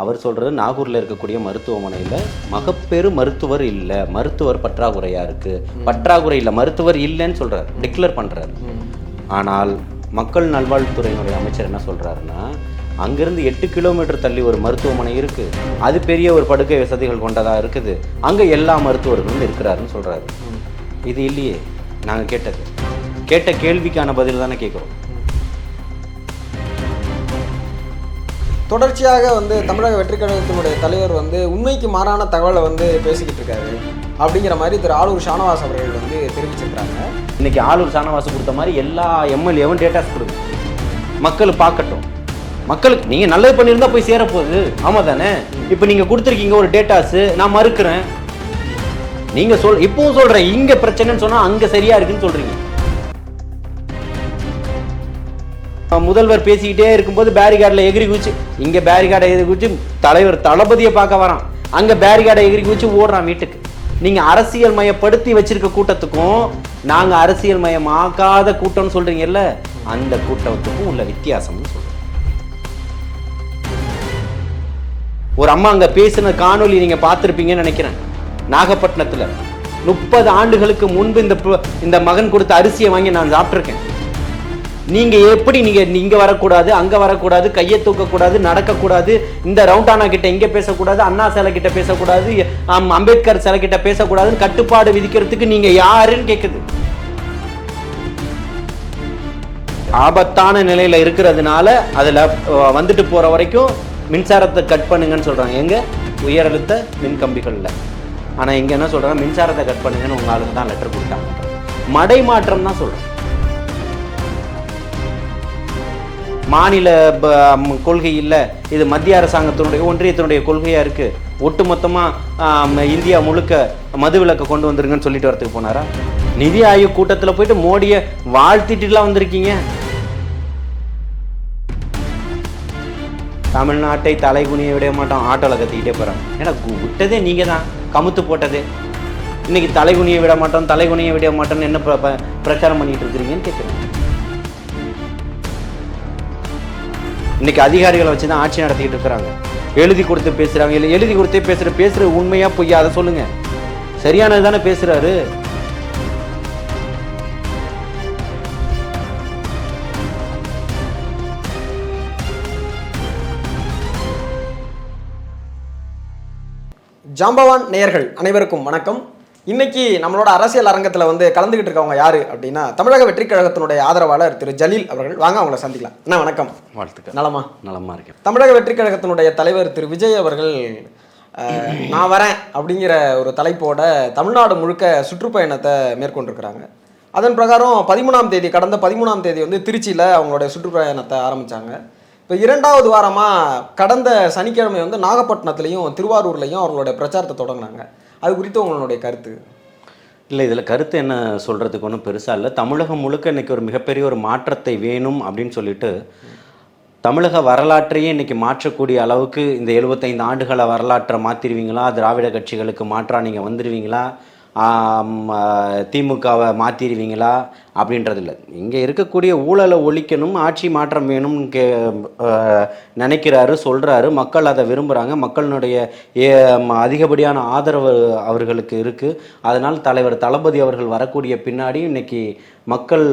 அவர் சொல்கிறது நாகூரில் இருக்கக்கூடிய மருத்துவமனையில் மகப்பேறு மருத்துவர் இல்லை, மருத்துவர் பற்றாக்குறையாக இருக்குது. பற்றாக்குறை இல்லை, மருத்துவர் இல்லைன்னு சொல்கிறார், டிக்ளேர் பண்ணுறாரு. ஆனால் மக்கள் நல்வாழ்வுத்துறையினுடைய அமைச்சர் என்ன சொல்கிறாருன்னா, அங்கேருந்து 8 கிலோமீட்டர் தள்ளி ஒரு மருத்துவமனை இருக்குது, அது பெரிய ஒரு படுக்கை வசதிகள் கொண்டதாக இருக்குது, அங்கே எல்லா மருத்துவர்களும் இருக்கிறாருன்னு சொல்கிறாரு. இது இல்லையே நாங்கள் கேட்ட கேள்விக்கான பதில் தானே கேட்குறோம். தொடர்ச்சியாக தமிழக வெற்றி கழகத்தினுடைய தலைவர் உண்மைக்கு மாறான தகவலை பேசிக்கிட்டு இருக்காரு அப்படிங்கிற மாதிரி திரு ஆலூர் ஷானவாஸ் அவர்கள் தெரிவிச்சிருக்கிறாங்க. இன்னைக்கு ஆலூர் ஷானவாஸ் கொடுத்த மாதிரி எல்லா எம்எல்ஏவும் டேட்டாஸ் கொடுங்க, மக்கள் பார்க்கட்டும். மக்களுக்கு நீங்கள் நல்லது பண்ணியிருந்தா போய் சேரப்போகுது. ஆமாம் தானே? இப்போ நீங்கள் கொடுத்துருக்கீங்க ஒரு டேட்டாஸு, நான் மறுக்கிறேன். நீங்கள் இப்பவும் சொல்கிறேன், இங்கே பிரச்சனைன்னு சொன்னால் அங்கே சரியாக இருக்குன்னு சொல்கிறீங்க. முதல்வர் பேசிக்கிட்டே இருக்கும்போது பேரிகார்டில் எகிரி குச்சி, இங்கே பேரிகார்டை எகிரி குச்சி தலைவர் தளபதியை பார்க்க வரான், அங்கே பேரிகார்டை எகிரி குச்சி ஓடுறான் வீட்டுக்கு. நீங்கள் அரசியல் மயப்படுத்தி வச்சிருக்க கூட்டத்துக்கும் நாங்கள் அரசியல் மயமாக்காத கூட்டம்னு சொல்கிறீங்கல்ல, அந்த கூட்டத்துக்கும் உள்ள வித்தியாசம்னு சொல்கிறேன். ஒரு அம்மா அங்கே பேசின காணொலி நீங்கள் பார்த்துருப்பீங்கன்னு நினைக்கிறேன். நாகப்பட்டினத்தில் 30 ஆண்டுகளுக்கு முன்பு இந்த மகன் கொடுத்த அரிசியை வாங்கி நான் சாப்பிட்ருக்கேன். நீங்க எப்படி நீங்க வரக்கூடாது, அங்க வரக்கூடாது, கையை தூக்கக்கூடாது, நடக்கக்கூடாது, இந்த ரவுண்டானா கிட்ட இங்க பேசக்கூடாது, அண்ணா சிலை கிட்ட பேசக்கூடாது, அம்பேத்கர் சிலை கிட்ட பேசக்கூடாதுன்னு கட்டுப்பாடு விதிக்கிறதுக்கு நீங்க யாருன்னு கேக்குது. ஆபத்தான நிலையில இருக்கிறதுனால அதுல வந்துட்டு போற வரைக்கும் மின்சாரத்தை கட் பண்ணுங்கன்னு சொல்றாங்க. எங்க உயரழுத்த மின் கம்பிகள்ல. ஆனா இங்க என்ன சொல்றாங்க, மின்சாரத்தை கட் பண்ணுங்கன்னு உங்க ஆளுக்கு தான் லெட்டர் கொடுத்தாங்க. மடை மாற்றம் தான் சொல்றேன். மாநில கொள்கை இல்லை, இது மத்திய அரசாங்கத்தினுடைய ஒன்றியத்தினுடைய கொள்கையா இருக்கு. ஒட்டுமொத்தமா இந்தியா முழுக்க மதுவிலக்கை கொண்டு வந்துருங்கன்னு சொல்லிட்டு வரதுக்கு போனாரா? நிதி ஆயோக் கூட்டத்தில் போயிட்டு மோடியை வாழ்த்திட்டுலாம் வந்திருக்கீங்க. தமிழ்நாட்டை தலைகுனியை விட மாட்டோம், ஆட்டோல கத்திக்கிட்டே போறாங்க. ஏன்னா விட்டதே நீங்க தான், கமுத்து போட்டதே. இன்னைக்கு தலைகுனியை விட மாட்டோம், தலைகுனியை விட மாட்டோம்னு என்ன பிரச்சாரம் பண்ணிட்டு இருக்கிறீங்கன்னு கேட்குறேன். இன்னைக்கு அதிகாரிகளை வச்சு தான் ஆட்சி நடத்திக்கிட்டு இருக்கிறாங்க. எழுதி கொடுத்து பேசுறாங்க, இல்லை எழுதி கொடுத்தே பேசுற உண்மையா பொய்யா அதை சொல்லுங்க. சரியானது தானே பேசுறாரு. ஜாம்பவான் நேயர்கள் அனைவருக்கும் வணக்கம். இன்னைக்கு நம்மளோட அரசியல் அரங்கத்தில் கலந்துகிட்டு இருக்கவங்க யாரு அப்படின்னா, தமிழக வெற்றி கழகத்தினுடைய ஆதரவாளர் திரு ஜலீல் அவர்கள். வாங்க அவங்கள சந்திக்கலாம். அண்ணா வணக்கம். வாழ்த்துக்கள். நலமா இருக்கேன். தமிழக வெற்றி கழகத்தினுடைய தலைவர் திரு விஜய் அவர்கள் நான் வரேன் அப்படிங்கிற ஒரு தலைப்போட தமிழ்நாடு முழுக்க சுற்றுப்பயணத்தை மேற்கொண்டிருக்கிறாங்க. அதன் பிரகாரம் 13ஆம் தேதி, கடந்த 13ஆம் தேதி திருச்சியில் அவங்களுடைய சுற்றுப்பயணத்தை ஆரம்பித்தாங்க. இப்போ 2வது வாரமாக கடந்த சனிக்கிழமை நாகப்பட்டினத்துலையும் திருவாரூர்லையும் அவங்களுடைய பிரச்சாரத்தை தொடங்கினாங்க. அது குறித்து உங்களுடைய கருத்து? இல்லை, இதில் கருத்து என்ன சொல்கிறதுக்கு ஒன்றும் பெருசாக இல்லை. தமிழகம் முழுக்க இன்றைக்கி ஒரு மிகப்பெரிய ஒரு மாற்றத்தை வேணும் அப்படின்னு சொல்லிட்டு தமிழக வரலாற்றையே இன்றைக்கி மாற்றக்கூடிய அளவுக்கு இந்த 75 ஆண்டுகளை வரலாற்றை மாற்றிடுவீங்களா, திராவிட கட்சிகளுக்கு மாற்றாக நீங்கள் வந்துடுவீங்களா, திமுகவை மாற்றிடுவீங்களா அப்படின்றது இல்லை. இங்கே இருக்கக்கூடிய ஊழலை ஒழிக்கணும், ஆட்சி மாற்றம் வேணும்னு நினைக்கிறாரு, சொல்கிறாரு. மக்கள் அதை விரும்புகிறாங்க. மக்களினுடைய அதிகப்படியான ஆதரவு அவர்களுக்கு இருக்குது. அதனால் தலைவர் தளபதி அவர்கள் வரக்கூடிய பின்னாடி இன்னைக்கு மக்கள்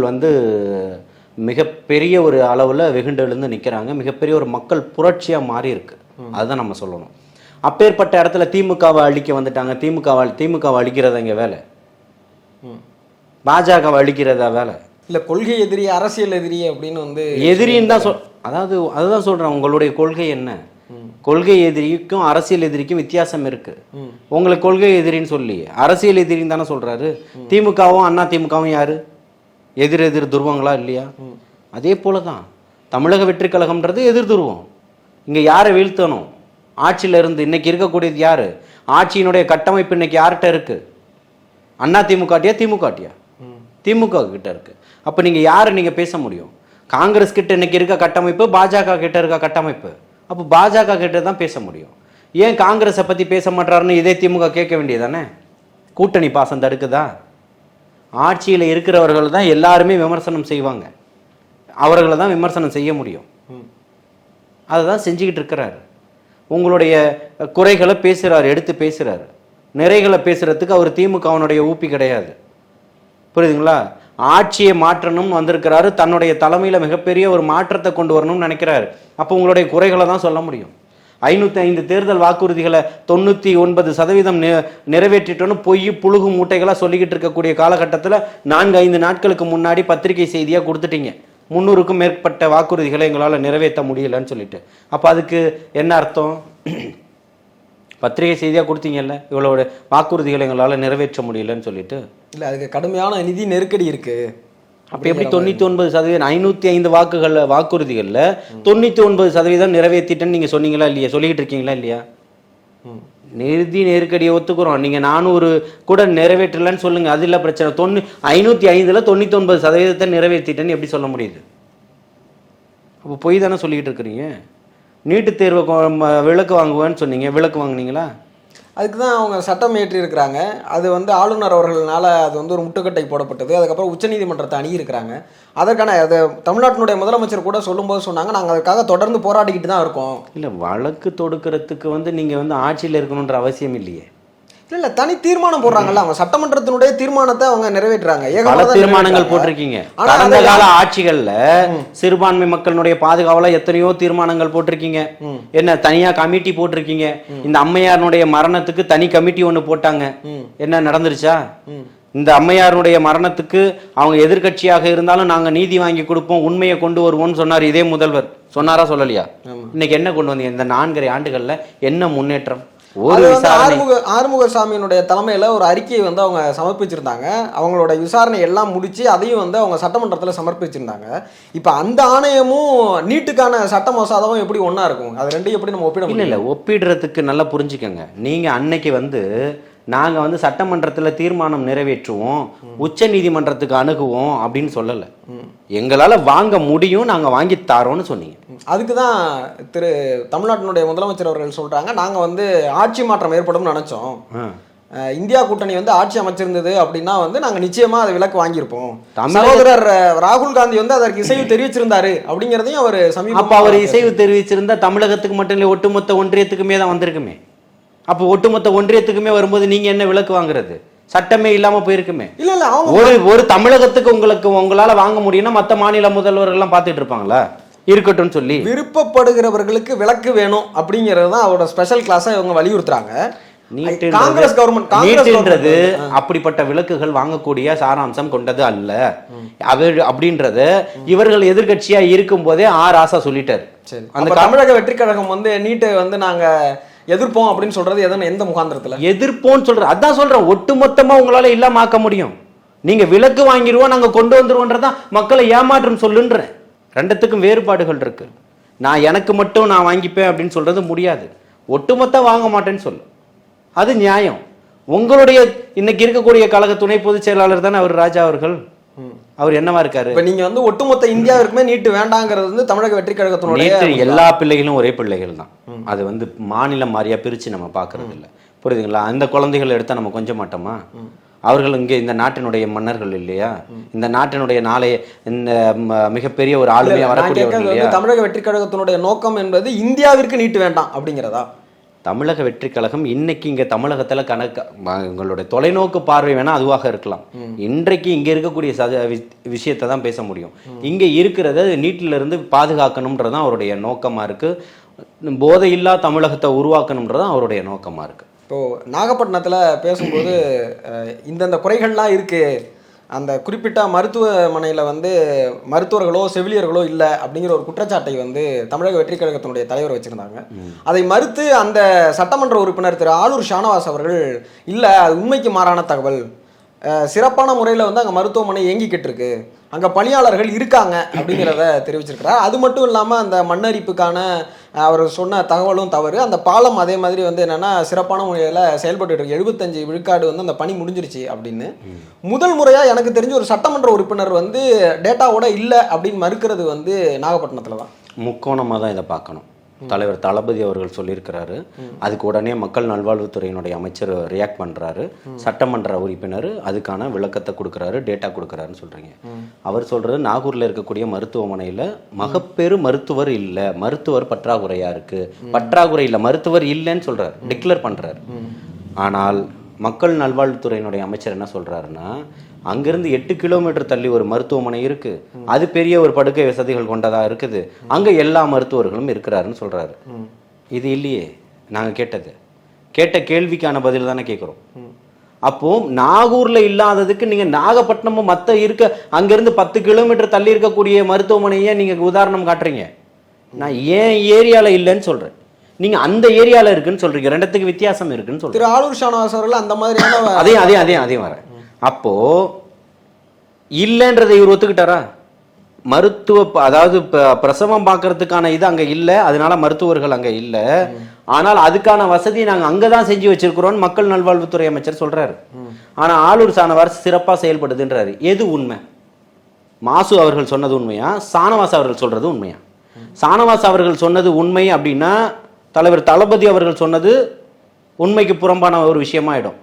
மிகப்பெரிய ஒரு அளவில் வெகுண்டெழுந்து நிற்கிறாங்க. மிகப்பெரிய ஒரு மக்கள் புரட்சியாக மாறி இருக்கு. அதுதான் நம்ம சொல்லணும். அப்பேற்பட்ட இடத்துல திமுகவை அழிக்க வந்துட்டாங்க. திமுகவை அழிக்கிறதா இங்கே வேலை? பாஜகவை அழிக்கிறதா வேலை? இல்லை, கொள்கை எதிரி, அரசியல் எதிரி அப்படின்னு எதிரின்னு தான் அதாவது அதுதான் சொல்கிறேன். உங்களுடைய கொள்கை என்ன? கொள்கை எதிரிக்கும் அரசியல் எதிரிக்கும் வித்தியாசம் இருக்கு. உங்களுக்கு கொள்கை எதிரின்னு சொல்லி அரசியல் எதிரின்னு தானே சொல்றாரு. திமுகவும் அண்ணா திமுகவும் யாரு? எதிர் துருவங்களா இல்லையா? அதே போலதான் தமிழக வெற்றி கழகம்ன்றது எதிர் துருவம். இங்க யாரை வீழ்த்தணும்? ஆட்சியில இருந்து இன்னைக்கு இருக்கக்கூடியது யாரு? ஆட்சியினுடைய கட்டமைப்பு இன்னைக்கு யார்கிட்ட இருக்கு? அண்ணா திமுகட்டியா திமுகட்டியா? திமுக கிட்ட இருக்கு. அப்ப நீங்க யாரு நீங்க பேச முடியும்? காங்கிரஸ் கிட்ட இன்னைக்கு இருக்க கட்டமைப்பு, பாஜக கிட்ட இருக்க கட்டமைப்பு. அப்போ பாஜக கிட்ட தான் பேச முடியும். ஏன் காங்கிரஸை பத்தி பேச மாட்டாருன்னு இதே திமுக கேட்க வேண்டியதானே? கூட்டணி பாசம் தடுக்குதா? ஆட்சியில் இருக்கிறவர்கள் தான் எல்லாருமே விமர்சனம் செய்வாங்க. அவர்களை தான் விமர்சனம் செய்ய முடியும். அதை தான் செஞ்சுக்கிட்டு இருக்கிறாரு. உங்களுடைய குறைகளை பேசுகிறாரு, எடுத்து பேசுகிறாரு. நிறைகளை பேசுகிறதுக்கு அவர் திமுகவினுடைய ஊப்பி கிடையாது. புரியுதுங்களா? ஆட்சியை மாற்றணும்னு வந்திருக்கிறாரு, தன்னுடைய தலைமையில் மிகப்பெரிய ஒரு மாற்றத்தை கொண்டு வரணும்னு நினைக்கிறாரு. அப்போ உங்களுடைய குறைகளை தான் சொல்ல முடியும். 505 தேர்தல் வாக்குறுதிகளை 99% நிறைவேற்றிட்டோன்னு பொய் புழுகு மூட்டைகளாக சொல்லிக்கிட்டு இருக்கக்கூடிய காலகட்டத்தில் 4-5 நாட்களுக்கு முன்னாடி பத்திரிகை செய்தியாக கொடுத்துட்டீங்க 300க்கும் மேற்பட்ட வாக்குறுதிகளை எங்களால் நிறைவேற்ற முடியலன்னு சொல்லிட்டு. அப்போ அதுக்கு என்ன அர்த்தம்? பத்திரிகை செய்தியாக கொடுத்தீங்கல்ல, இவ்வளோ வாக்குறுதிகளை எங்களால் நிறைவேற்ற முடியலன்னு சொல்லிட்டு. இல்லை, அதுக்கு கடுமையான நிதி நெருக்கடி இருக்கு. அப்போ எப்படி 99% 505 வாக்குறுதிகளில் 99% நிறைவேற்றிட்டேன்னு நீங்கள் சொன்னீங்களா இல்லையா? சொல்லிக்கிட்டு இருக்கீங்களா இல்லையா? நிதி நெருக்கடியை ஒத்துக்கிறோம். நீங்கள் 400 கூட நிறைவேற்றலன்னு சொல்லுங்கள், அது இல்லை பிரச்சனை. 505ல் 99% நிறைவேற்றிட்டேன்னு எப்படி சொல்ல முடியுது? அப்போ பொய் தானே சொல்லிக்கிட்டு இருக்கிறீங்க. நீட்டு தேர்வை விலக்கு வாங்குவேன்னு சொன்னீங்க, விலக்கு வாங்கினீங்களா? அதுக்கு தான் அவங்க சட்டம் இயற்றி இருக்கிறாங்க. அது வந்து ஆளுநர் அவர்களால் அது வந்து ஒரு முட்டுக்கட்டை போடப்பட்டது. அதுக்கப்புறம் உச்சநீதிமன்றத்தை அணுகியிருக்கிறாங்க. அதற்கான அது தமிழ்நாட்டினுடைய முதலமைச்சர் கூட சொல்லும்போது சொன்னாங்க, நாங்கள் அதுக்காக தொடர்ந்து போராடிக்கிட்டு தான் இருக்கோம். இல்லை, வழக்கு தொடுக்கிறதுக்கு நீங்கள் ஆட்சியில் இருக்கணுன்ற அவசியம் இல்லையே. இல்ல, தனி தீர்மானம் போடுறாங்கல்ல, அவங்க சட்டமன்றத்தினுடைய தீர்மானத்தை அவங்க நிறைவேற்றுறாங்க. பல தீர்மானங்கள் போட்டிருக்கீங்க. கடந்த கால ஆட்சிகள்ல சிறுபான்மை மக்களுடைய பாதுகாவல எத்தனையோ தீர்மானங்கள் போட்டிருக்கீங்க. என்ன தனியா கமிட்டி போட்டிருக்கீங்க. இந்த அம்மையாருடைய மரணத்துக்கு தனி கமிட்டி ஒண்ணு போட்டாங்க. என்ன நடந்துருச்சா? இந்த அம்மையாருடைய மரணத்துக்கு அவங்க எதிர்கட்சியாக இருந்தாலும் நாங்க நீதி வாங்கி கொடுப்போம், உண்மையை கொண்டு வருவோம்னு சொன்னார் இதே முதல்வர். சொன்னாரா சொல்லலையா? இன்னைக்கு என்ன கொண்டு வந்தீங்க? இந்த 4.5 ஆண்டுகள்ல என்ன முன்னேற்றம்? ஆறுமுகசாமியினுடைய தலைமையில ஒரு அறிக்கையை வந்து அவங்க சமர்ப்பிச்சிருந்தாங்க. அவங்களோட விசாரணை எல்லாம் முடிச்சு அதையும் வந்து அவங்க சட்டமன்றத்தில் சமர்ப்பிச்சிருந்தாங்க. இப்ப அந்த ஆணையமும் நீட்டுக்கான சட்ட மசோதாவும் எப்படி ஒன்னா இருக்கும்? அது ரெண்டையும் எப்படி நம்ம ஒப்பிட முடியல? இல்ல, ஒப்பிடுறதுக்கு நல்லா புரிஞ்சுக்கங்க. நீங்க அன்னைக்கு நாங்க சட்டமன்றத்தில் தீர்மானம் நிறைவேற்றுவோம், உச்ச நீதிமன்றத்துக்கு அணுகுவோம் அப்படின்னு சொல்லல. எங்களால வாங்க முடியும், நாங்க வாங்கி தாரோன்னு சொன்னீங்க. அதுக்கு தான் தமிழ்நாட்டினுடைய முதலமைச்சர் அவர்கள் சொல்றாங்க, நாங்க ஆட்சி மாற்றம் ஏற்படும் நினைச்சோம். இந்தியா கூட்டணி ஆட்சி அமைச்சிருந்தது அப்படின்னா நாங்க நிச்சயமா அதை விலக்கு வாங்கியிருப்போம். சகோதரர் ராகுல் காந்தி அதற்கு இசைவு தெரிவிச்சிருந்தாரு அப்படிங்கிறதையும் அவர் அப்ப அவர் இசைவு தெரிவிச்சிருந்தா தமிழகத்துக்கு மட்டும் இல்லை, ஒட்டுமொத்த ஒன்றியத்துக்குமே தான் வந்திருக்குமே. அப்போ ஒட்டுமொத்த ஒன்றியத்துக்குமே வரும்போது நீங்க என்ன விலக்கு வாங்குறது? சட்டமே இல்லாம போயிருக்குமே. இல்ல இல்ல, ஒரு தமிழகத்துக்கு உங்களால வாங்க முடியும்னா மற்ற மாநில முதல்வர்கள் எல்லாம் பார்த்துட்டு இருப்பாங்களா? இருக்கட்டும் சொல்லி விருப்பப்படுகிறவர்களுக்கு விலக்கு வேணும் அப்படிங்கிறது தான் அவரோட ஸ்பெஷல் கிளாஸா இவங்க வலியுறுத்துறாங்க. காங்கிரஸ் கவர்மெண்ட் அப்படிப்பட்ட விலக்குகள் வாங்கக்கூடிய சாராம்சம் கொண்டது அல்ல அப்படின்றது இவர்கள் எதிர்கட்சியா இருக்கும் போதே ராசா சொல்லிட்டாரு. அந்த தமிழக வெற்றி கழகம் நீட்டை நாங்க எதிர்ப்போம் அப்படின்னு சொல்றது எந்த முகாந்திரத்துல எதிர்ப்போம் சொல்ற? அதான் சொல்றேன், ஒட்டுமொத்தமா உங்களால இல்லாம ஆக்க முடியும். நீங்க விலக்கு வாங்கிடுவோம், நாங்க கொண்டு வந்துருவோன்றதான் மக்களை ஏமாற்றம் சொல்லுன்றேன். ரெண்டுத்துக்கும் வேறுபாடுகள் இருக்கு. எனக்கு மட்டும் நான் வாங்கிப்பேன் அப்படின்னு சொல்றது முடியாது. ஒட்டுமொத்த வாங்க மாட்டேன்னு சொல்லு, அது நியாயம். உங்களுடைய இன்னைக்கு இருக்கக்கூடிய கழக துணை பொதுச் செயலாளர் தானே அவர் ராஜா அவர்கள். அவர் என்னவா இருக்காரு? இப்ப நீங்க ஒட்டுமொத்த இந்தியாவிற்குமே நீட்டு வேண்டாங்கிறது தமிழக வெற்றி கழகத்தினுடைய எல்லா பிள்ளைகளும் ஒரே பிள்ளைகள் தான். அது மாநிலம் மாறியா பிரிச்சு நம்ம பாக்குறது இல்லை. புரியுதுங்களா? அந்த குழந்தைகளை எடுத்தா நம்ம கொஞ்சம் மாட்டோமா? அவர்கள் இங்கே இந்த நாட்டினுடைய மன்னர்கள் இல்லையா? இந்த நாட்டினுடைய நாளைய இந்த மிகப்பெரிய ஒரு ஆளுமையா வரக்கூடிய தமிழக வெற்றி கழகத்தினுடைய நோக்கம் என்பது இந்தியாவிற்கு நீட்டு வேண்டாம் அப்படிங்கிறதா? தமிழக வெற்றி கழகம் இன்னைக்கு இங்க தமிழகத்துல உங்களுடைய தொலைநோக்கு பார்வை வேணா அதுவாக இருக்கலாம். இன்றைக்கு இங்க இருக்கக்கூடிய விஷயத்தை தான் பேச முடியும். இங்க இருக்கிறத நீட்டில இருந்து பாதுகாக்கணும்ன்றதான் அவருடைய நோக்கமா இருக்கு. போதையில்லா தமிழகத்தை உருவாக்கணும்ன்றதான் அவருடைய நோக்கமா இருக்கு. இப்போ நாகப்பட்டினத்துல பேசும்போது இந்தந்த குறைகள்லாம் இருக்கு, அந்த குறிப்பிட்ட மருத்துவமனையில் மருத்துவர்களோ செவிலியர்களோ இல்லை அப்படிங்கிற ஒரு குற்றச்சாட்டை தமிழக வெற்றி கழகத்தினுடைய தலைவர் வச்சிருந்தாங்க. அதை மறுத்து அந்த சட்டமன்ற உறுப்பினர் திரு ஆலூர் ஷானவாஸ் அவர்கள் இல்லை, அது உண்மைக்கு மாறான தகவல், சிறப்பான முறையில் அங்கே மருத்துவமனை இயங்கிக்கிட்டு இருக்கு, அங்கே பணியாளர்கள் இருக்காங்க அப்படிங்கிறத தெரிவிச்சிருக்கிறார். அது மட்டும் இல்லாமல் அந்த மண்ணரிப்புக்கான அவர் சொன்ன தகவலும் தவறு. அந்த பாலம் அதே மாதிரி என்னென்னா சிறப்பான முறையில் செயல்பட்டு இருக்கு, 75 விழுக்காடு அந்த பணி முடிஞ்சிருச்சு அப்படின்னு. முதல் முறையாக எனக்கு தெரிஞ்ச ஒரு சட்டமன்ற உறுப்பினர் டேட்டாவோட இல்லை அப்படின்னு மறுக்கிறது நாகப்பட்டினத்தில் தான். முக்கோணமாக தான் இதை பார்க்கணும். தலைவர் தளபதி அவர்கள் சொல்லியிருக்கிறாரு. அதுக்கு உடனே மக்கள் நல்வாழ்வுத்துறையினுடைய அமைச்சர் ரியாக்ட் பண்றாரு. சட்டமன்ற உறுப்பினர் அதுக்கான விளக்கத்தை கொடுக்குறாரு, டேட்டா கொடுக்குறாருன்னு சொல்றீங்க. அவர் சொல்றது நாகூர்ல இருக்கக்கூடிய மருத்துவமனையில மகப்பேறு மருத்துவர் இல்லை, மருத்துவர் பற்றாக்குறையா இருக்கு. பற்றாக்குறை இல்லை, மருத்துவர் இல்லைன்னு சொல்றாரு, டிக்ளேர் பண்றாரு. ஆனால் மக்கள் நல்வாழ்வுத்துறையினுடைய அமைச்சர் என்ன சொல்றாருன்னா, அங்கிருந்து 8 கிலோமீட்டர் தள்ளி ஒரு மருத்துவமனை இருக்கு, அது பெரிய ஒரு படுக்கை வசதிகள் கொண்டதா இருக்குது, அங்க எல்லா மருத்துவர்களும் இருக்கிறாருன்னு சொல்றாரு. இது இல்லையே நாங்க கேட்ட கேள்விக்கான பதில் தானே கேட்கிறோம். அப்போ நாகூர்ல இல்லாததுக்கு நீங்க நாகப்பட்டினமும் மத்த இருக்க அங்கிருந்து 10 கிலோமீட்டர் தள்ளி இருக்கக்கூடிய மருத்துவமனையை நீங்க உதாரணம் காட்டுறீங்க. நான் ஏன் ஏரியால இல்லைன்னு சொல்றேன், நீங்க அந்த ஏரியால இருக்குன்னு சொல்றீங்க. ரெண்டுத்துக்கு வித்தியாசம் இருக்குன்னு சொல்றீங்க. திரு ஆலூர் ஷானவாஸ் அவர்கள் அந்த மாதிரியான அதே வரேன். அப்போ இல்லைன்றதை இவர் ஒத்துக்கிட்டாரா? அதாவது பிரசவம் பார்க்கறதுக்கான இது அங்க இல்லை, அதனால மருத்துவர்கள் அங்க இல்லை, ஆனால் அதுக்கான வசதி நாங்க அங்கதான் செஞ்சு வச்சிருக்கிறோம் மக்கள் நல்வாழ்வுத்துறை அமைச்சர் சொல்றாரு. ஆனா ஆலூர் ஷானவாஸ் சிறப்பா செயல்படுதுன்றாரு. எது உண்மை? மாசு அவர்கள் சொன்னது உண்மையா, ஷானவாஸ் அவர்கள் சொல்றது உண்மையா? ஷானவாஸ் அவர்கள் சொன்னது உண்மை அப்படின்னா தலைவர் தளபதி அவர்கள் சொன்னது உண்மைக்கு புறம்பான ஒரு விஷயமாயிடும்.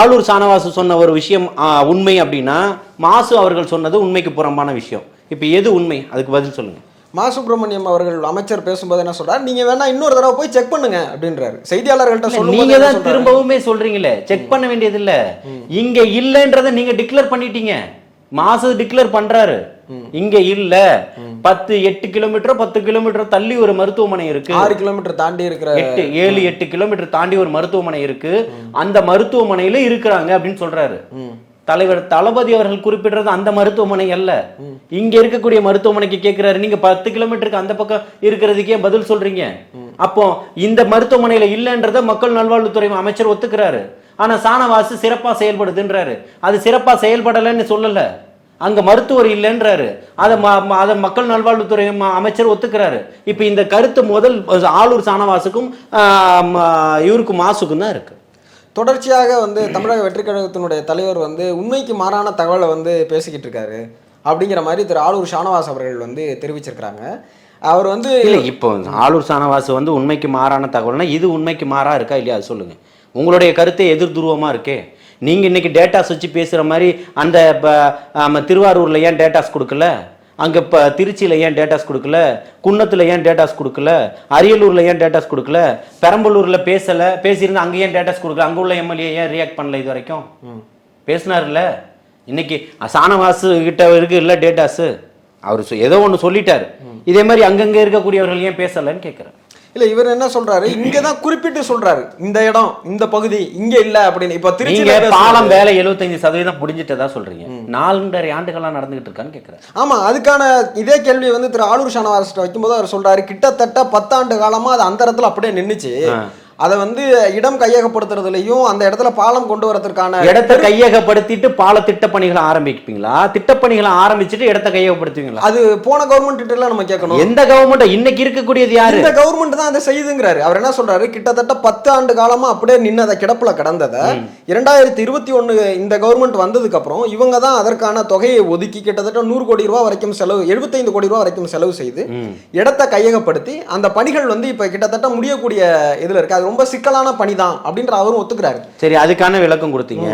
ஆலூர் ஷானவாஸ் சொன்ன ஒரு விஷயம் உண்மை அப்படின்னா மாசு அவர்கள் சொன்னது உண்மைக்கு புறம்பான விஷயம். இப்ப எது உண்மை? அதுக்கு பதில் சொல்லுங்க. மா சுப்பிரமணியம் அவர்கள் அமைச்சர் பேசும்போது என்ன சொல்றாரு, நீங்க வேணா இன்னொரு தடவை போய் செக் பண்ணுங்க அப்படின்றாரு. செய்தியாளர்கள்ட்ட சொல்லுங்க. நீங்க தான் திரும்பவுமே சொல்றீங்களே செக் பண்ண வேண்டியது இல்ல, இங்க இல்லன்றதை நீங்க டிக்ளேர் பண்ணிட்டீங்க. மாசு டிக்ளேர் பண்றாரு இங்க இல்ல. 8 கிலோமீட்டர் 10 கிலோமீட்டர் தள்ளி ஒரு மருத்துவமனை இருக்கு, 6 கிலோமீட்டர் தாண்டி இருக்கிற 7-8 கிலோமீட்டர் தாண்டி ஒரு மருத்துவமனை இருக்கு, அந்த மருத்துவமனையில இருக்கிறாங்க அப்படின்னு சொல்றாரு. தலைவர் தளபதி அவர்கள் குறிப்பிடுறது அந்த மருத்துவமனை அல்ல, இங்க இருக்கக்கூடிய மருத்துவமனைக்கு கேட்கிறாரு. நீங்க 10 கிலோமீட்டருக்கு அந்த பக்கம் இருக்கிறதுக்கே பதில் சொல்றீங்க. அப்போ இந்த மருத்துவமனையில இல்லன்றத மக்கள் நல்வாழ்வுத்துறை அமைச்சர் ஒத்துக்கிறாரு. ஆனா ஷானவாஸ் சிறப்பா செயல்படுதுன்றாரு. அது சிறப்பா செயல்படலன்னு சொல்லல, அங்க மருத்துவர் இல்லைன்றாரு. அதை மக்கள் நல்வாழ்வுத்துறை அமைச்சர் ஒத்துக்கிறாரு. இப்ப இந்த கருத்து முதல் ஆலூர் ஷானவாஸுக்கும் இவருக்கும் மாசுக்கும் தான் இருக்கு. தொடர்ச்சியாக தமிழக வெற்றி கழகத்தினுடைய தலைவர் உண்மைக்கு மாறான தகவலை பேசிக்கிட்டு இருக்காரு அப்படிங்கிற மாதிரி திரு ஆலூர் ஷானவாஸ் அவர்கள் தெரிவிச்சிருக்கிறாங்க. அவர் இல்லை, இப்போ ஆலூர் ஷானவாஸ் உண்மைக்கு மாறான தகவல்னா இது உண்மைக்கு மாறா இருக்கா இல்லையா அது சொல்லுங்க. உங்களுடைய கருத்தை எதிர் துருவமா இருக்கே. நீங்க இன்னைக்கு டேட்டாஸ் வச்சு பேசுற மாதிரி அந்த திருவாரூர்ல ஏன் டேட்டாஸ் கொடுக்கல, அங்க திருச்சியில ஏன் டேட்டாஸ் கொடுக்கல, குன்னத்துல ஏன் டேட்டாஸ் கொடுக்கல, அரியலூர்ல ஏன் டேட்டாஸ் கொடுக்கல, பெரம்பலூர்ல பேசியிருந்தா அங்க ஏன் டேட்டாஸ் கொடுக்கல, அங்க உள்ள எம்எல்ஏ ஏன் ரியாக்ட் பண்ணல? இது வரைக்கும் பேசினார்ல. இன்னைக்கு ஷானவாஸ் கிட்ட இருக்கு இல்ல டேட்டாஸ், அவர் ஏதோ ஒண்ணு சொல்லிட்டாரு. இதே மாதிரி அங்கங்க இருக்கக்கூடியவர்கள் ஏன் பேசலன்னு கேட்கிறேன். இல்ல, இவர் என்ன சொல்றாரு, இங்கதான் குறிப்பிட்டு சொல்றாரு இந்த இடம் இந்த பகுதி இங்க இல்ல அப்படின்னு. இப்ப திருச்சியில பாலம் வேலை 75% முடிஞ்சிட்டதா சொல்றீங்க, 4.5 ஆண்டுகளா நடந்துகிட்டு இருக்கான்னு கேக்குறேன். ஆமா, அதுக்கான இதே கேள்வி திரு ஆலூர் ஷானவாஸ் வைக்கும்போது அவர் சொல்றாரு, கிட்டத்தட்ட 10 ஆண்டு காலமா அது அந்த இடத்துல அப்படியே நின்னுச்சு, அதை இடம் கையகப்படுத்துறதுலயும் அந்த இடத்துல பாலம் கொண்டு வரதுக்கான இடத்தை கையகப்படுத்திட்டு பால திட்டப்பணிகளை ஆரம்பிப்பீங்களா, திட்டப்பணிகளை ஆரம்பிச்சுட்டு இடத்தை கையகப்படுத்துவீங்களா? அது போன கவர்மெண்ட் கிட்ட நம்ம கேட்கணும். எந்த கவர்மெண்ட் இன்னைக்கு இருக்கக்கூடியது யாரு? இந்த கவர்மெண்ட் தான் அதை செய்யுதுங்கிறாரு. அவர் என்ன சொல்றாரு, கிட்டத்தட்ட 10 ஆண்டு காலமா அப்படியே நின்னதை கிடப்புல கடந்ததை 2021 இந்த கவர்மெண்ட் வந்ததுக்கு அப்புறம் இவங்க தான் அதற்கான தொகையை ஒதுக்கி கிட்டத்தட்ட 100 கோடி ரூபாய் வரைக்கும் செலவு, 75 கோடி ரூபாய் வரைக்கும் செலவு செய்து இடத்தை கையகப்படுத்தி அந்த பணிகள் இப்ப கிட்டத்தட்ட முடியக்கூடிய இதுல இருக்கு. அது ரொம்ப சிக்கலான பணிதான் அப்படின்ற அவரும் ஒத்துக்கிறாரு. சரி, அதுக்கான விளக்கம் கொடுத்தீங்க.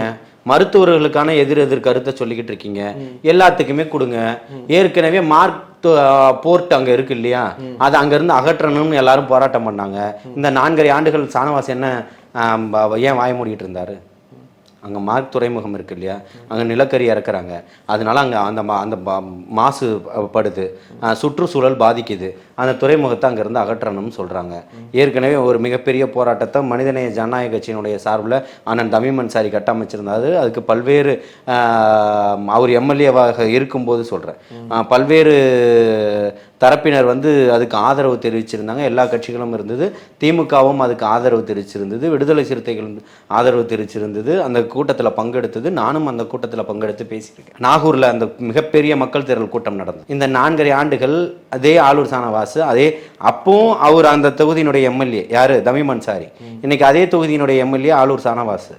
மருத்துவர்களுக்கான எதிர் கருத்தை சொல்லிக்கிட்டு இருக்கீங்க. எல்லாத்துக்குமே கொடுங்க. ஏற்கனவே போர்ட் அங்க இருக்கு இல்லையா, அது அங்க இருந்து அகற்றணும்னு எல்லாரும் போராட்டம் பண்ணாங்க. இந்த 4.5 ஆண்டுகள் ஷானவாஸ் என்ன ஏன் வாய மூடிட்டு இருந்தாரு? அங்கே துறைமுகம் இருக்கு இல்லையா, அங்கே நிலக்கரி இறக்குறாங்க, அதனால அங்கே அந்த மாசு படுது, சுற்றுச்சூழல் பாதிக்குது, அந்த துறைமுகத்தை அங்கேருந்து அகற்றணும்னு சொல்கிறாங்க. ஏற்கனவே ஒரு மிகப்பெரிய போராட்டத்தை மனிதநேய ஜனநாயக கட்சியினுடைய சார்பில் அண்ணன் தமிம் அன்சாரி கட்டமைச்சிருந்தாரு. அதுக்கு பல்வேறு அவர் எம்எல்ஏவாக இருக்கும்போது சொல்கிறேன், பல்வேறு தரப்பினர் அதுக்கு ஆதரவு தெரிவிச்சிருந்தாங்க. எல்லா கட்சிகளும் இருந்தது, திமுகவும் அதுக்கு ஆதரவு தெரிவிச்சிருந்தது, விடுதலை சிறுத்தைகள் ஆதரவு தெரிவிச்சிருந்தது. அந்த கூட்டத்தில் பங்கெடுத்தது, நானும் அந்த கூட்டத்தில் பங்கெடுத்து பேசியிருக்கேன். நாகூரில் அந்த மிகப்பெரிய மக்கள் திரள் கூட்டம் நடந்தது. இந்த 4.5 ஆண்டுகள் அதே ஆலூர் ஷானவாஸ், அதே அப்பவும் அவர் அந்த தொகுதியினுடைய எம்எல்ஏ யாரு, தமிம் அன்சாரி, இன்னைக்கு அதே தொகுதியினுடைய எம்எல்ஏ ஆலூர் ஷானவாஸ்.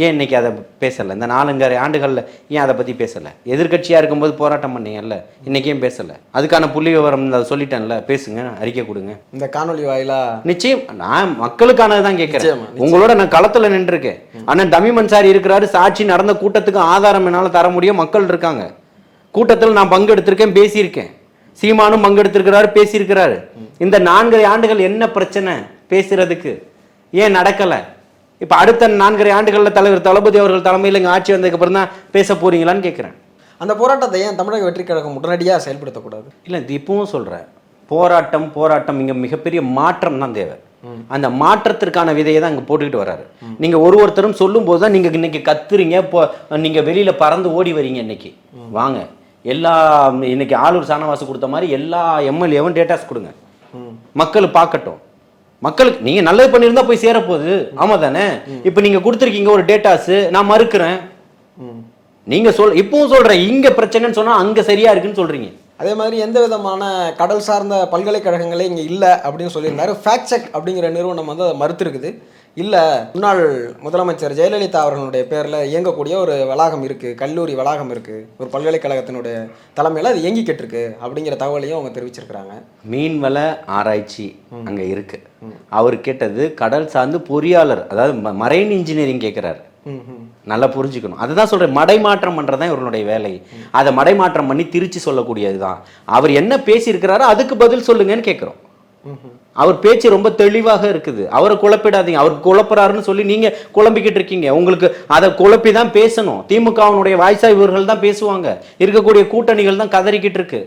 ஏன் இன்னைக்கு அதை பேசலை? இந்த 4 ஆண்டுகளில் ஏன் அதை பற்றி பேசலை? எதிர்க்கட்சியாக இருக்கும்போது போராட்டம் பண்ணீங்கல்ல, இன்னைக்கு ஏன் பேசலை? அதுக்கான புள்ளி விவரம் அதை சொல்லிட்டேன்ல, பேசுங்க, அறிக்கை கொடுங்க. இந்த காணொலி வாயிலா நிச்சயம் நான் மக்களுக்கானது தான் கேட்குறேன். நிச்சயமா. உங்களோட நான் களத்தில் நின்றுருக்கேன். ஆனால் தமிழ் அன்சாரி இருக்கிறாரு, சாட்சி நடந்த கூட்டத்துக்கு ஆதாரம் என்னால் தர முடியும். மக்கள் இருக்காங்க. கூட்டத்தில் நான் பங்கெடுத்திருக்கேன், பேசியிருக்கேன். சீமானும் பங்கெடுத்திருக்கிறாரு, பேசியிருக்கிறாரு. இந்த 4 ஆண்டுகள் என்ன பிரச்சனை பேசுறதுக்கு? ஏன் நடக்கலை? இப்போ அடுத்த 4 ஆண்டுகளில் தலைவர் தளபதி அவர்கள் தலைமையில் இங்கே ஆட்சி வந்ததுக்கு அப்புறம் தான் பேச போறீங்களான்னு கேட்குறேன். அந்த போராட்டத்தை ஏன் தமிழக வெற்றிக் கழகம் உடனடியாக செயல்படுத்தக்கூடாது? இல்லை, இது இப்பவும் சொல்கிறேன், போராட்டம் இங்கே மிகப்பெரிய மாற்றம் தான் தேவை. அந்த மாற்றத்திற்கான விதையை தான் இங்கே போட்டுக்கிட்டு வராரு. நீங்கள் ஒருத்தரும் சொல்லும் போது தான் நீங்கள் இன்னைக்கு கத்துறீங்க, நீங்கள் வெளியில் பறந்து ஓடி வரீங்க. இன்னைக்கு வாங்க, எல்லா இன்னைக்கு ஆளூர் சானவாசு கொடுத்த மாதிரி எல்லா எம்எல்ஏவும் டேட்டாஸ் கொடுங்க, மக்கள் பார்க்கட்டும். மக்களுக்கு நீங்க நல்லது பண்ணியிருந்தா போய் சேரப்போகுது. ஆமா தானே? இப்ப நீங்க கொடுத்துருக்கீங்க ஒரு டேட்டாஸ், நான் மறுக்கிறேன். நீங்க இப்பவும் சொல்றேன், இங்க பிரச்சனைன்னு சொன்னா அங்க சரியா இருக்குன்னு சொல்றீங்க. அதே மாதிரி எந்த விதமான கடல் சார்ந்த பல்கலைக்கழகங்களே இங்கே இல்லை அப்படின்னு சொல்லியிருந்தாரு. ஃபேக்ட் செக் அப்படிங்கிற நிறுவனம் வந்து அதை மறுத்திருக்குது. இல்லை, முன்னாள் முதலமைச்சர் ஜெயலலிதா அவர்களுடைய பேரில் இயங்கக்கூடிய ஒரு வளாகம் இருக்குது, கல்லூரி வளாகம் இருக்குது, ஒரு பல்கலைக்கழகத்தினுடைய தலைமையில் அது இயங்கிக்கிட்டு இருக்கு அப்படிங்கிற தகவலையும் அவங்க தெரிவிச்சிருக்கிறாங்க. மீன்வள ஆராய்ச்சி அங்கே இருக்கு. அவர் கேட்டது கடல் சார்ந்து பொறியாளர், அதாவது மரைன் இன்ஜினியரிங் கேட்குறாரு. நல்லா புரிஞ்சுக்கணும். அதுதான் சொல்றேன், மடைமாற்றம் பண்றதுதான் இவர்களுடைய வேலை. அதை மடைமாற்றம் பண்ணி திருச்சி சொல்லக்கூடியதுதான். அவர் என்ன பேசியிருக்கிறாரோ அதுக்கு பதில் சொல்லுங்கன்னு கேட்குறோம். அவர் பேச்சு ரொம்ப தெளிவாக இருக்குது. அவரை குழப்பிடாதீங்க. அவர் குழப்புறாருன்னு சொல்லி நீங்க குழம்பிக்கிட்டு இருக்கீங்க. உங்களுக்கு அதை குழப்பி தான் பேசணும். திமுகவினுடைய வாய்ஸா இவர்கள் தான் பேசுவாங்க. இருக்கக்கூடிய கூட்டணிகள் தான் கதறிக்கிட்டு இருக்கு.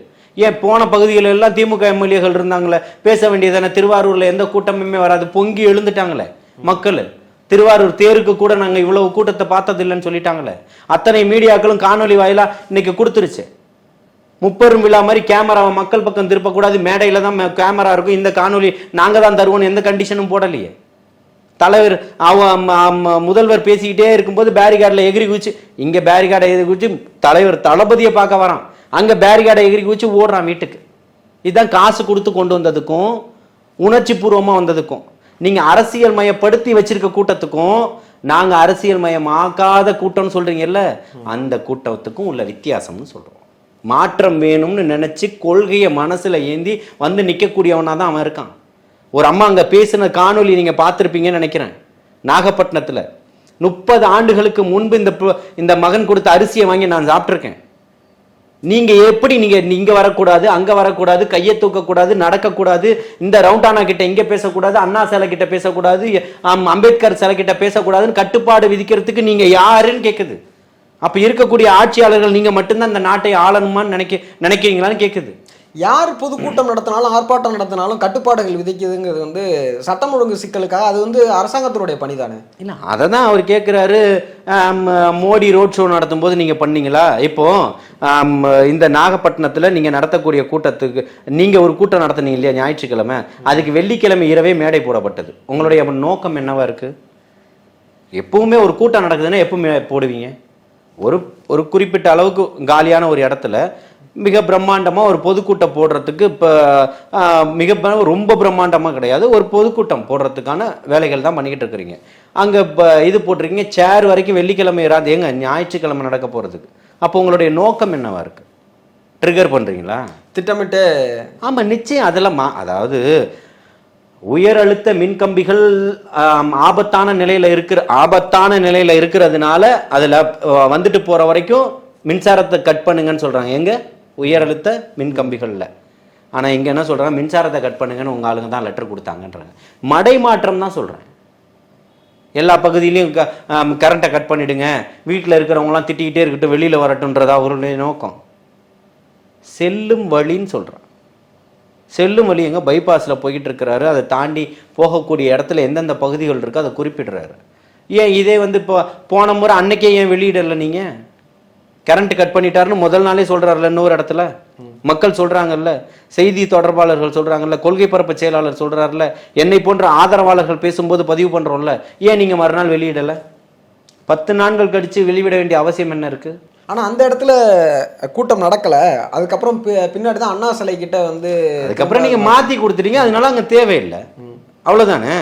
ஏன் போன பகுதிகளில் எல்லாம் திமுக எம்எல்ஏகள் இருந்தாங்களே, பேச வேண்டியதானே? திருவாரூர்ல எந்த கூட்டமுமே வராது, பொங்கி எழுந்துட்டாங்களே மக்கள். திருவாரூர் தேருக்கு கூட நாங்கள் இவ்வளவு கூட்டத்தை பார்த்தது இல்லைன்னு சொல்லிட்டாங்களே. அத்தனை மீடியாக்களும் காணொலி வாயிலா இன்னைக்கு கொடுத்துருச்சு. முப்பெரும் விழா மாதிரி கேமராவை மக்கள் பக்கம் திருப்பக்கூடாது, மேடையில தான் கேமரா இருக்கும், இந்த காணொலி நாங்க தான் தருவோம், எந்த கண்டிஷனும் போடலையே. தலைவர் முதல்வர் பேசிக்கிட்டே இருக்கும்போது பேரிகார்டில் எகிரி குதிச்சு, இங்க பேரிகார்டை எகிரி குதிச்சு தலைவர் தளபதியை பார்க்க வரான், அங்க பேரிகார்டை எகிரி குதிச்சு ஓடுறான் வீட்டுக்கு. இதுதான் காசு கொடுத்து கொண்டு வந்ததுக்கும் உணர்ச்சி பூர்வமா வந்ததுக்கும். நீங்க அரசியல் மயப்படுத்தி வச்சிருக்க கூட்டத்துக்கும் நாங்க அரசியல் மயமாக்காத கூட்டம்னு சொல்றீங்கல்ல, அந்த கூட்டத்துக்கும் உள்ள வித்தியாசம்னு சொல்றோம். மாற்றம் வேணும்னு நினைச்சு கொள்கையை மனசுல ஏந்தி வந்து நிற்கக்கூடியவனா தான் அவன் இருக்கான். ஒரு அம்மா அங்க பேசின காணொலி நீங்க பார்த்துருப்பீங்கன்னு நினைக்கிறேன். நாகப்பட்டினத்துல 30 ஆண்டுகளுக்கு முன்பு இந்த மகன் கொடுத்த அரிசியை வாங்கி நான் சாப்பிட்டுருக்கேன். நீங்க எப்படி நீங்க வரக்கூடாது, அங்க வரக்கூடாது, கையை தூக்கக்கூடாது, நடக்கக்கூடாது, இந்த ரவுண்டானா கிட்ட இங்க பேசக்கூடாது, அண்ணா சிலை கிட்ட பேசக்கூடாது, அம்பேத்கர் சிலை கிட்ட பேசக்கூடாதுன்னு கட்டுப்பாடு விதிக்கிறதுக்கு நீங்க யாருன்னு கேக்குது. அப்ப இருக்கக்கூடிய ஆட்சியாளர்கள் நீங்க மட்டும்தான் இந்த நாட்டை ஆளணுமான்னு நினைக்கிறீங்களான்னு கேக்குது. யார் பொதுக்கூட்டம் நடத்தினாலும் ஆர்ப்பாட்டம் நடத்தினாலும் கட்டுப்பாடுகள் விதிக்குதுங்கிறது வந்து சட்டம் ஒழுங்கு சிக்கலுக்காக அது வந்து அரசாங்கத்தினுடைய பணி தானே. இல்லை, அதை தான் அவர் கேட்குறாரு. மோடி ரோட் ஷோ நடத்தும் போது நீங்கள் பண்ணீங்களா? இப்போ இந்த நாகப்பட்டினத்தில் நீங்கள் நடத்தக்கூடிய கூட்டத்துக்கு நீங்கள் ஒரு கூட்டம் நடத்துனீங்க இல்லையா ஞாயிற்றுக்கிழமை, அதுக்கு வெள்ளிக்கிழமை இரவே மேடை போடப்பட்டது. உங்களுடைய நோக்கம் என்னவா இருக்கு? எப்பவுமே ஒரு கூட்டம் நடக்குதுன்னா எப்பவுமே போடுவீங்க? ஒரு குறிப்பிட்ட அளவுக்கு காலியான ஒரு இடத்துல மிக பிரம்மாண்டமாக ஒரு பொதுக்கூட்டம் போடுறதுக்கு இப்போ ரொம்ப பிரம்மாண்டமாக கிடையாது, ஒரு பொதுக்கூட்டம் போடுறதுக்கான வேலைகள் தான் பண்ணிக்கிட்டு இருக்கிறீங்க. அங்கே இப்போ இது போட்டிருக்கீங்க, சேர் வரைக்கும் வெள்ளிக்கிழமை இராது, எங்க ஞாயிற்றுக்கிழமை நடக்க போகிறதுக்கு. அப்போ உங்களுடைய நோக்கம் என்னவா இருக்கு? ட்ரிகர் பண்ணுறீங்களா திட்டமிட்டு? ஆமாம், நிச்சயம். அதெல்லாம் அதாவது உயர் அழுத்த மின்கம்பிகள் ஆபத்தான நிலையில இருக்கிறதுனால அதில் வந்துட்டு போகிற வரைக்கும் மின்சாரத்தை கட் பண்ணுங்கன்னு சொல்கிறாங்க. எங்க உயர் அழுத்த மின்கம்பிகளில். ஆனால் இங்கே என்ன சொல்கிறாங்க, மின்சாரத்தை கட் பண்ணுங்கன்னு உங்கள் ஆளுங்க தான் லெட்டர் கொடுத்தாங்கன்றாங்க. மடைமாற்றம் தான் சொல்கிறேன். எல்லா பகுதியிலையும் கரண்ட்டை கட் பண்ணிடுங்க, வீட்டில் இருக்கிறவங்களாம் திட்டிக்கிட்டே இருக்கட்டும், வெளியில் வரட்டும்ன்றதா அவருடைய நோக்கம். செல்லும் வழின்னு சொல்கிறான். செல்லும் வழி எங்கே? பைபாஸில் போய்கிட்டு இருக்கிறாரு. அதை தாண்டி போகக்கூடிய இடத்துல எந்தெந்த பகுதிகள் இருக்கோ அதை குறிப்பிடுறாரு. ஏன் இதே வந்து இப்போ போன முறை அன்னைக்கே ஏன் வெளியிடலை? நீங்கள் கரண்ட் கட் பண்ணிட்டாருன்னு முதல் நாளே சொல்றாருல்ல, இன்னொரு இடத்துல மக்கள் சொல்றாங்கல்ல, செய்தி தொடர்பாளர்கள் சொல்றாங்கல்ல, கொள்கை பரப்பு செயலாளர் சொல்றாருல்ல, என்னை போன்ற ஆதரவாளர்கள் பேசும்போது பதிவு பண்றோம்ல, ஏன் நீங்க மறுநாள் வெளியிடல? 10 நாட்கள் கழிச்சு வெளியிட வேண்டிய அவசியம் என்ன இருக்கு? ஆனா அந்த இடத்துல கூட்டம் நடக்கல. அதுக்கப்புறம் பின்னாடி தான் அண்ணா சிலை கிட்ட வந்து அதுக்கப்புறம் நீங்க மாத்தி கொடுத்துட்டீங்க, அதனால அங்க தேவையில்லை, அவ்வளவுதானே.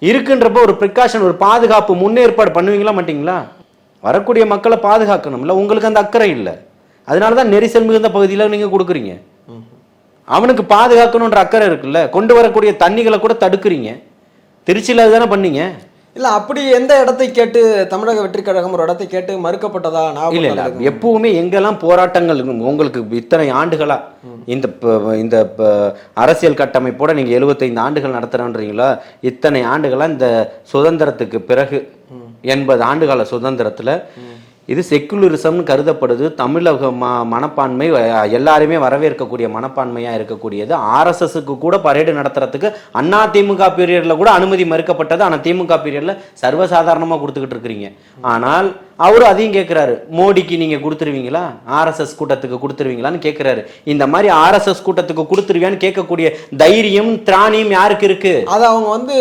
இருக்குன்றப்ப ஒரு ப்ரிகாஷன், ஒரு பாதுகாப்பு முன்னேற்பாடு பண்ணுவீங்களா மாட்டீங்களா? வரக்கூடிய மக்களை பாதுகாக்கணும்ல, உங்களுக்கு அந்த அக்கறை இல்லை. அதனால தான் நெரிசல் மிகுந்த பகுதியில் நீங்கள் கொடுக்குறீங்க. அவனுக்கு பாதுகாக்கணுன்ற அக்கறை இருக்குல்ல, கொண்டு வரக்கூடிய தண்ணிகளை கூட தடுக்கிறீங்க. திருச்சியில் அதுதானே பண்ணீங்க. இல்லை, அப்படி எந்த இடத்தை கேட்டு தமிழக வெற்றி கழகம் ஒரு இடத்தை கேட்டு மறுக்கப்பட்டதா? இல்லை இல்லை, எப்பவுமே எங்கெல்லாம் போராட்டங்கள் உங்களுக்கு இத்தனை ஆண்டுகளா இந்த அரசியல் கட்டமைப்போட நீங்க 75 ஆண்டுகள் நடத்துறீங்களா? இத்தனை ஆண்டுகளா இந்த சுதந்திரத்துக்கு பிறகு 80 ஆண்டுகால சுதந்திரத்துல இது செக்குலரிசம்னு கருதப்படுது. தமிழக மனப்பான்மை எல்லாருமே வரவேற்கக்கூடிய மனப்பான்மையா இருக்கக்கூடியது. ஆர்எஸ்எஸ்க்கு கூட பரேடு நடத்துறதுக்கு அண்ணா திமுக பீரியட்ல கூட அனுமதி மறுக்கப்பட்டது. ஆனால் திமுக பீரியட்ல சர்வசாதாரணமா கொடுத்துக்கிட்டு இருக்கிறீங்க. ஆனால் அவரு அதையும் கேட்கிறாரு, மோடிக்கு நீங்க கொடுத்துருவீங்களா, ஆர்எஸ்எஸ் கூட்டத்துக்கு கொடுத்துருவீங்களான்னு கேட்கிறாரு. இந்த மாதிரி ஆர்எஸ்எஸ் கூட்டத்துக்கு கொடுத்துருவியான்னு கேட்கக்கூடிய தைரியம் திராணியும் யாருக்கு இருக்கு? அது அவங்க வந்து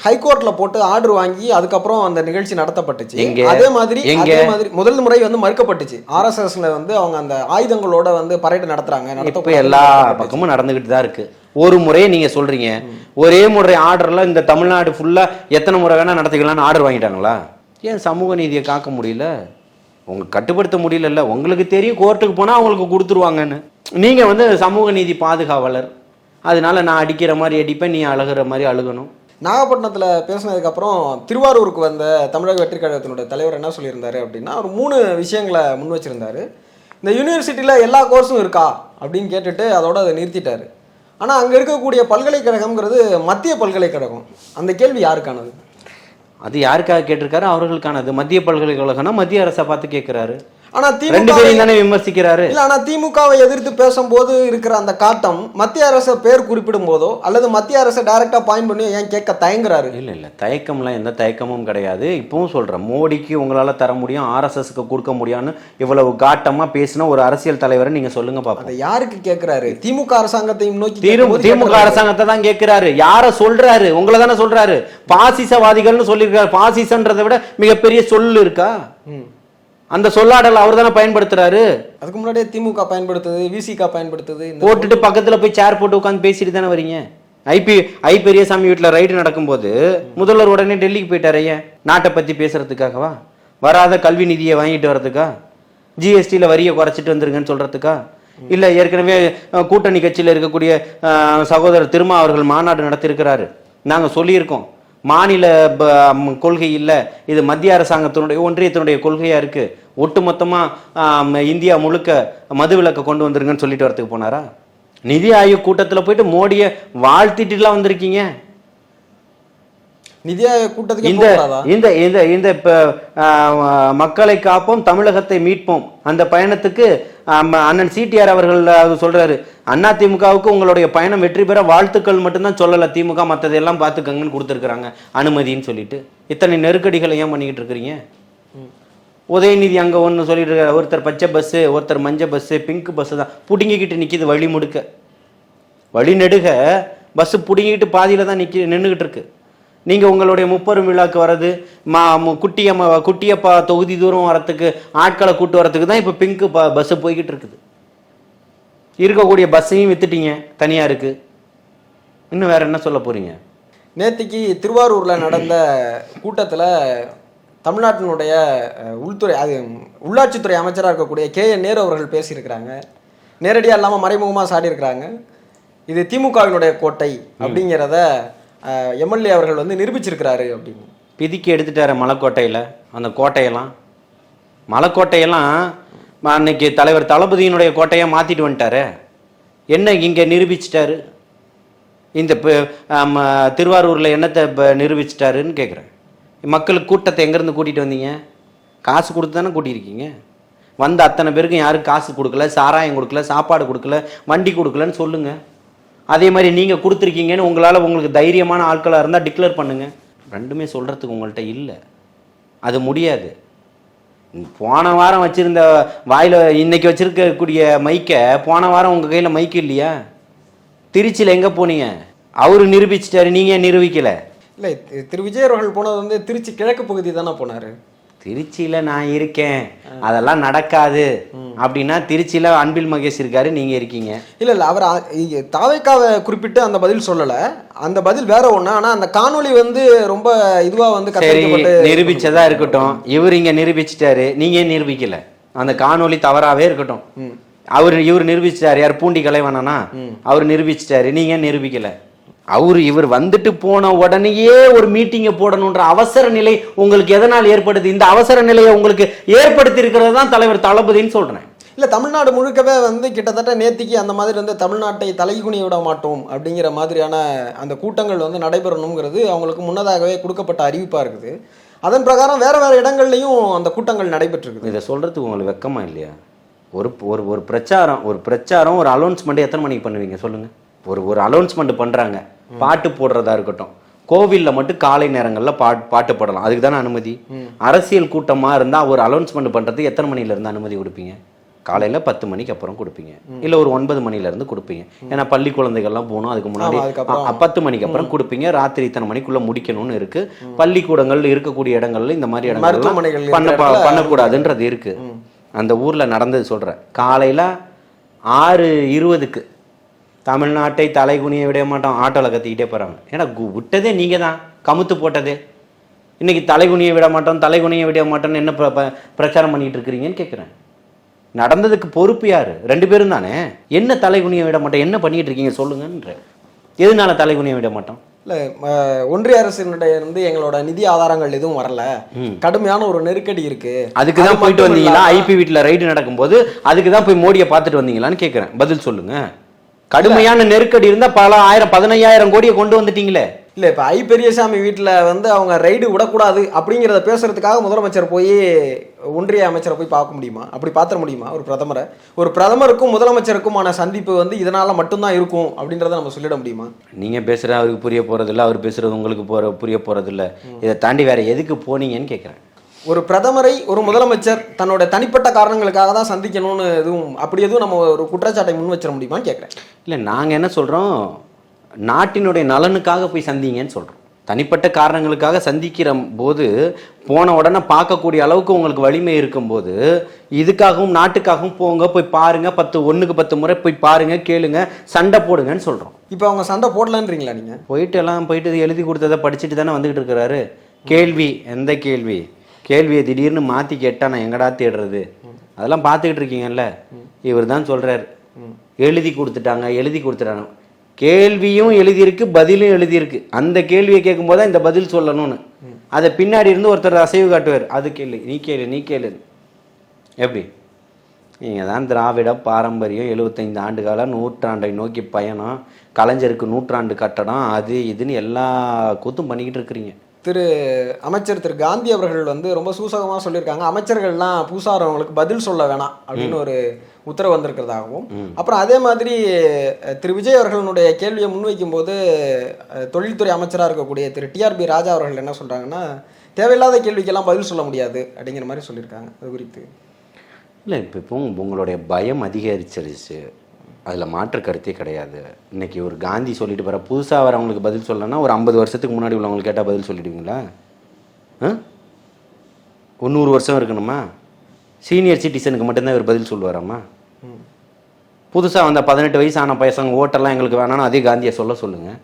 ஹைகோர்ட்ல போட்டு ஆர்டர் வாங்கி அதுக்கப்புறம் அந்த நிகழ்ச்சி நடத்தப்பட்டுச்சு. அதே மாதிரி முதல் முறை வந்து மறுக்கப்பட்டுச்சு. ஆர்எஸ்எஸ்ல வந்து அவங்க அந்த ஆயுதங்களோட வந்து பரேடு நடத்துறாங்க. இப்ப எல்லா பக்கமும் நடந்துகிட்டு தான் இருக்கு. ஒரு முறையே நீங்க சொல்றீங்க, ஒரே முறை ஆர்டர்ல இந்த தமிழ்நாடு ஃபுல்லா எத்தனை முறை வேணா நடத்திக்கலாம்னு ஆர்டர் வாங்கிட்டாங்களா? ஏன் சமூக நீதியை காக்க முடியல? உங்களுக்கு கட்டுப்படுத்த முடியல. உங்களுக்கு தெரியும் கோர்ட்டுக்கு போனா அவங்களுக்கு கொடுத்துருவாங்கன்னு. நீங்க வந்து சமூக நீதி பாதுகாவலர், அதனால நான் அடிக்கிற மாதிரி அடிப்பேன், நீ அழுகிற மாதிரி அழுகணும். நாகப்பட்டினத்தில் பேசினதுக்கப்புறம் திருவாரூருக்கு வந்த தமிழக வெற்றி கழகத்தினுடைய தலைவர் என்ன சொல்லியிருந்தாரு அப்படின்னா, ஒரு 3 விஷயங்களை முன் வச்சிருந்தாரு. இந்த யூனிவர்சிட்டியில் எல்லா கோர்ஸும் இருக்கா அப்படின்னு கேட்டுட்டு அதோட அதை நிறுத்திட்டாரு. ஆனால் அங்கே இருக்கக்கூடிய பல்கலைக்கழகம்ங்கிறது மத்திய பல்கலைக்கழகம். அந்த கேள்வி யாருக்கானது? அது யாருக்காக கேட்டிருக்காரு? அவர்களுக்கானது. மத்திய பல்கலைக்கழகம்னா மத்திய அரசை பார்த்து கேட்கிறாரு. ஆனா திமுக விமர்சிக்கிறாரு. இல்ல, ஆனா திமுகவை எதிர்த்து பேசும்போது இருக்கிற அந்த காட்டம் மத்திய அரசை பேர் குறிப்பிடும் போதோ அல்லது மத்திய அரசை டைரக்டா பாயிண்ட் பண்ணி ஏன் கேட்க தயங்குறாரு? இல்ல தயக்கம்லாம் எந்த தயக்கமும் கிடையாது. இப்பவும் சொல்றேன், மோடிக்கு உங்களால தர முடியும், ஆர்எஸ்எஸ்க்கு கொடுக்க முடியும்னு இவ்வளவு காட்டமா பேசின ஒரு அரசியல் தலைவரை நீங்க சொல்லுங்க பாப்போம். அதை யாருக்கு கேட்கிறாரு? திமுக அரசாங்கத்தையும் நோக்கி திமுக அரசாங்கத்தை தான் கேட்கிறாரு. யார சொல்றாரு? உங்களை தானே சொல்றாரு. பாசிசவாதிகள்னு சொல்லியிருக்காரு. பாசிசன்றதை விட மிகப்பெரிய சொல்லு இருக்கா? அந்த சொல்லாடல் அவர் தானே பயன்படுத்துறாரு. அதுக்கு முன்னாடியே திமுக பயன்படுத்துது, விசிக பயன்படுத்துது. போட்டுட்டு பக்கத்துல போய் சேர் போட்டு உட்காந்து பேசிட்டு தானே வரீங்க. ஐ பெரியசாமி வீட்டுல ரைடு நடக்கும்போது முதல்வர் உடனே டெல்லிக்கு போயிட்டாரு. ஏன்? நாட்டை பத்தி பேசுறதுக்காகவா? வராத கல்வி நிதியை வாங்கிட்டு வர்றதுக்கா? ஜிஎஸ்டியில வரியை குறைச்சிட்டு வந்துருங்கன்னு சொல்றதுக்கா? இல்ல ஏற்கனவே கூட்டணி கட்சியில இருக்கக்கூடிய சகோதரர் திருமா அவர்கள் மாநாடு நடத்திருக்கிறாரு. நாங்க சொல்லியிருக்கோம், மாநில கொள்கை இல்லை, இது மத்திய அரசாங்கத்தினுடைய ஒன்றியத்தினுடைய கொள்கையா இருக்கு, ஒட்டுமொத்தமா இந்தியா முழுக்க மதுவிலக்கை கொண்டு வந்துருங்கன்னு சொல்லிட்டு வரதுக்கு போனாரா? நிதி ஆயோக் கூட்டத்தில் போயிட்டு மோடியை வாழ்த்திட்டுலாம் வந்திருக்கீங்க. நிதி ஆயோக் கூட்டத்துக்கு இந்த இந்த இந்த மக்களை காப்போம், தமிழகத்தை மீட்போம் அந்த பயணத்துக்கு அண்ணன் சிடிஆர் அவர்கள் சொல்றாரு, அண்ணா திமுகவுக்கு உங்களுடைய பயணம் வெற்றி பெற வாழ்த்துக்கள் மட்டும்தான் சொல்லல, திமுக மற்றதெல்லாம் பார்த்துக்கங்கன்னு கொடுத்துருக்குறாங்க அனுமதின்னு சொல்லிட்டு. இத்தனை நெருக்கடிகளை ஏன் பண்ணிக்கிட்டு இருக்கிறீங்க? உதயநிதி அங்கே ஒன்று சொல்லிட்டு இருக்காரு, ஒருத்தர் பச்சை பஸ்ஸு, ஒருத்தர் மஞ்சள் பஸ்ஸு, பிங்க் பஸ்ஸு தான் புடுங்கிக்கிட்டு நிற்கிது வழி முடுக்க. வழி நெடுக பஸ்ஸு புடுங்கிக்கிட்டு பாதியில் தான் நின்றுக்கிட்டு இருக்கு. நீங்கள் உங்களுடைய முப்பெரும் விழாக்கு வர்றது, குட்டியப்பா தொகுதி தூரம் வரத்துக்கு ஆட்களை கூட்டு வரத்துக்கு தான் இப்போ பிங்க் பஸ்ஸு போய்கிட்டு இருக்குது. இருக்கக்கூடிய பஸ்ஸையும் வித்துட்டீங்க தனியாருக்கு. இன்னும் வேற என்ன சொல்ல போறீங்க? நேற்றுக்கு திருவாரூரில் நடந்த கூட்டத்தில் தமிழ்நாட்டினுடைய உள்ளாட்சித்துறை அமைச்சராக இருக்கக்கூடிய KN நேரு அவர்கள் பேசியிருக்கிறாங்க. நேரடியாக இல்லாமல் மறைமுகமாக சாடியிருக்கிறாங்க. இது திமுகவினுடைய கோட்டை அப்படிங்கிறத எம்எல்ஏ அவர்கள் வந்து நிரூபிச்சிருக்கிறாரு அப்படின்னு. பிதிக்கி எடுத்துட்டாரு மலைக்கோட்டையில். அந்த மலைக்கோட்டையெல்லாம் அன்னைக்கு தலைவர் தளபதியினுடைய கோட்டையை மாற்றிட்டு வந்துட்டாரு. என்ன இங்கே நிரூபிச்சிட்டாரு? இந்த திருவாரூரில் என்னத்தை நிரூபிச்சிட்டாருன்னு கேட்குறேன். மக்களுக்கு கூட்டத்தை எங்கேருந்து கூட்டிகிட்டு வந்தீங்க? காசு கொடுத்து தானே கூட்டியிருக்கீங்க. வந்த அத்தனை பேருக்கும் யாரும் காசு கொடுக்கல, சாராயம் கொடுக்கல, சாப்பாடு கொடுக்கல, வண்டி கொடுக்கலன்னு சொல்லுங்கள். அதே மாதிரி நீங்கள் கொடுத்துருக்கீங்கன்னு உங்களுக்கு தைரியமான ஆட்களாக இருந்தால் டிக்ளேர் பண்ணுங்கள். ரெண்டுமே சொல்கிறதுக்கு உங்கள்கிட்ட இல்லை, அது முடியாது. போன வாரம் வச்சுருந்த வாயில் இன்னைக்கு வச்சுருக்கக்கூடிய மைக்கை போன வாரம் உங்கள் கையில் மைக்கு இல்லையா? திருச்சியில் எங்கே போனீங்க? அவரு நிரூபிச்சிட்டாரு, நீங்கள் ஏன் நிரூபிக்கலை? இல்லை, திரு விஜய் அவர்கள் போனது வந்து திருச்சி கிழக்கு பகுதி தானே போனார். திருச்சியில நான் இருக்கேன், அதெல்லாம் நடக்காது அப்படின்னா திருச்சியில அன்பில் மகேஷ் இருக்காரு, நீங்க இருக்கீங்க. இல்ல அவர் தாவேக்காவை குறிப்பிட்டு அந்த பதில் சொல்லல, அந்த பதில் வேற ஒண்ணு. ஆனா அந்த காணொளி வந்து ரொம்ப இதுவா வந்து நிரூபிச்சதா இருக்கட்டும், இவர் இங்க நிரூபிச்சிட்டாரு, நீங்க நிரூபிக்கல. அந்த காணொளி தவறாவே இருக்கட்டும், இவர் நிரூபிச்சிட்டாரு. யார்? பூண்டி கலைவானா? அவர் நிரூபிச்சிட்டாரு, நீங்க நிரூபிக்கல. இவர் வந்துட்டு போன உடனேயே ஒரு மீட்டிங்கை போடணுன்ற அவசர நிலை உங்களுக்கு எதனால் ஏற்படுது? இந்த அவசர நிலையை உங்களுக்கு ஏற்படுத்தி இருக்கிறது தான் தலைவர் தளபதின்னு சொல்றேன். இல்ல, தமிழ்நாடு முழுக்கவே வந்து கிட்டத்தட்ட நேத்திக்கு அந்த மாதிரி வந்து தமிழ்நாட்டை தலைகுனிய விட மாட்டோம் அப்படிங்கிற மாதிரியான அந்த கூட்டங்கள் வந்து நடைபெறணுங்கிறது அவங்களுக்கு முன்னதாகவே கொடுக்கப்பட்ட அறிவிப்பா இருக்குது. அதன் பிரகாரம் வேற வேற இடங்கள்லையும் அந்த கூட்டங்கள் நடைபெற்றிருக்கு. இதை சொல்றதுக்கு உங்களுக்கு வெக்கமா இல்லையா? ஒரு பிரச்சாரம் ஒரு அலௌன்ஸ்மெண்ட் எத்தனை மணிக்கு பண்ணுவீங்க சொல்லுங்க? ஒரு அலௌன்ஸ்மெண்ட் பண்றாங்க, பாட்டு போடுறதா இருக்கட்டும், கோவில்ல மட்டும் காலை நேரங்கள்ல பாட்டு போடலாம், அதுக்கு தானே அனுமதி. அரசியல் கூட்டமா இருந்தா ஒரு அலௌன்ஸ்மெண்ட் பண்றதுக்கு எத்தனை மணில இருந்து அனுமதி கொடுப்பீங்க? காலையில 10 மணிக்கு அப்புறம் கொடுப்பீங்க, இல்ல ஒரு 9 மணில இருந்து கொடுப்பீங்க. ஏன்னா பள்ளி குழந்தைகள்லாம் போகணும், அதுக்கு முன்னாடி 10 மணிக்கு அப்புறம் கொடுப்பீங்க. ராத்திரி இத்தனை மணிக்குள்ள முடிக்கணும்னு இருக்கு. பள்ளிக்கூடங்கள் இருக்கக்கூடிய இடங்கள்ல இந்த மாதிரி இடங்கள் பண்ணக்கூடாதுன்றது இருக்கு. அந்த ஊர்ல நடந்தது சொல்றேன். காலையில 6:20க்கு தமிழ்நாட்டை தலைகுனிய விட மாட்டோம் ஆட்டோல கத்திக்கிட்டே போறாங்க. ஏன்னா விட்டதே நீங்க தான், கமுத்து போட்டதே. இன்னைக்கு தலைகுனிய விட மாட்டோம்னு என்ன பிரச்சாரம் பண்ணிட்டு இருக்கிறீங்கன்னு கேட்கிறேன். நடந்ததுக்கு பொறுப்பு யாரு? 2 பேரும் தானே. என்ன தலைகுனிய விட மாட்டோம், என்ன பண்ணிட்டு இருக்கீங்க சொல்லுங்கன்ற. எதனால தலைகுனிய விட மாட்டோம்? இல்ல, ஒன்றிய அரசினுடைய இருந்து எங்களோட நிதி ஆதாரங்கள் எதுவும் வரல, கடுமையான ஒரு நெருக்கடி இருக்கு, அதுக்குதான் போயிட்டு வந்தீங்களா? ஐபி வீட்டுல ரைடு நடக்கும்போது அதுக்குதான் போய் மோடியை பார்த்துட்டு வந்தீங்களான்னு கேட்கிறேன். பதில் சொல்லுங்க. கடுமையான நெருக்கடி இருந்தா பல 15,000 கோடியை கொண்டு வந்துட்டீங்களே. இல்ல, இப்ப ஐ பெரியசாமி வீட்டுல வந்து அவங்க ரைடு விடக்கூடாது அப்படிங்கிறத பேசுறதுக்காக முதலமைச்சர் போய் ஒன்றிய அமைச்சரை போய் பார்க்க முடியுமா? அப்படி பார்த்துட முடியுமா? ஒரு பிரதமருக்கும் முதலமைச்சருக்குமான சந்திப்பு வந்து இதனால மட்டும்தான் இருக்கும் அப்படின்றத நம்ம சொல்லிட முடியுமா? நீங்க பேசுற அவருக்கு புரிய போறதில்ல, அவர் பேசுறது உங்களுக்கு புரிய போறதில்ல. இதை தாண்டி வேற எதுக்கு போனீங்கன்னு கேட்கிறேன். ஒரு பிரதமரை ஒரு முதலமைச்சர் தன்னோட தனிப்பட்ட காரணங்களுக்காக தான் சந்திக்கணும்னு எதுவும் நம்ம ஒரு குற்றச்சாட்டை முன் வச்சிட முடியுமான்னு கேட்குறேன். இல்லை, நாங்கள் என்ன சொல்கிறோம், நாட்டினுடைய நலனுக்காக போய் சந்திங்கன்னு சொல்கிறோம். தனிப்பட்ட காரணங்களுக்காக சந்திக்கிற போது போன உடனே பார்க்கக்கூடிய அளவுக்கு உங்களுக்கு வலிமை இருக்கும்போது இதுக்காகவும் நாட்டுக்காகவும் போங்க, போய் பாருங்க, 10 முறை போய் பாருங்க, கேளுங்க, சண்டை போடுங்கன்னு சொல்கிறோம். இப்போ அவங்க சண்டை போடலன்றீங்களா? நீங்கள் போயிட்டு எழுதி கொடுத்ததை படிச்சுட்டு தானே வந்துக்கிட்டு இருக்கிறாரு. கேள்வி, எந்த கேள்வியை திடீர்னு மாற்றி கேட்டால் நான் எங்கடா தேடுறது? அதெல்லாம் பார்த்துக்கிட்டு இருக்கீங்கல்ல. இவர் தான் சொல்கிறார், எழுதி கொடுத்துட்டாங்க. கேள்வியும் எழுதியிருக்கு, பதிலும் எழுதியிருக்கு. அந்த கேள்வியை கேட்கும்போது தான் இந்த பதில் சொல்லணும்னு. அதை பின்னாடி இருந்து ஒருத்தர் அசைவு காட்டுவார், அது கேளு, நீ கேளு. எப்படி? நீங்கள் தான் திராவிட பாரம்பரியம், 75 ஆண்டுகால நூற்றாண்டை நோக்கி பயணம், கலைஞருக்கு 100 கட்டடம், அது இதுன்னு எல்லா கூத்தும் பண்ணிக்கிட்டு இருக்கிறீங்க. அமைச்சர் திரு காந்தி அவர்கள் வந்து ரொம்ப சூசகமாக சொல்லியிருக்காங்க, அமைச்சர்கள்லாம் பூசாரவங்களுக்கு பதில் சொல்ல வேணாம் அப்படின்னு ஒரு உத்தரவு வந்திருக்கிறதாகவும், அப்புறம் அதே மாதிரி திரு விஜய் அவர்களுடைய கேள்வியை முன்வைக்கும் போது தொழில்துறை அமைச்சராக இருக்கக்கூடிய திரு டிஆர்பி ராஜா அவர்கள் என்ன சொல்கிறாங்கன்னா, தேவையில்லாத கேள்விக்கெல்லாம் பதில் சொல்ல முடியாது அப்படிங்கிற மாதிரி சொல்லியிருக்காங்க. அது குறித்து இல்லை, இப்போ உங்களுடைய பயம் அதிகரிச்சிருச்சு, அதில் மாற்று கருத்தே கிடையாது. இன்றைக்கி ஒரு காந்தி சொல்லிட்டு போகிற புதுசாக வரவங்களுக்கு பதில் சொல்லணும்னா ஒரு 50 வருஷத்துக்கு முன்னாடி உள்ளவங்களுக்கு கேட்டால் பதில் சொல்லிடுவீங்களா? 100 வருஷம் இருக்கணுமா? சீனியர் சிட்டிசனுக்கு மட்டும்தான் இவர் பதில் சொல்லுவாராம்மா? புதுசாக வந்த 18 வயசான பசங்க ஓட்டெல்லாம் எங்களுக்கு வேணாம்னா அதே காந்தியை சொல்லுங்கள்.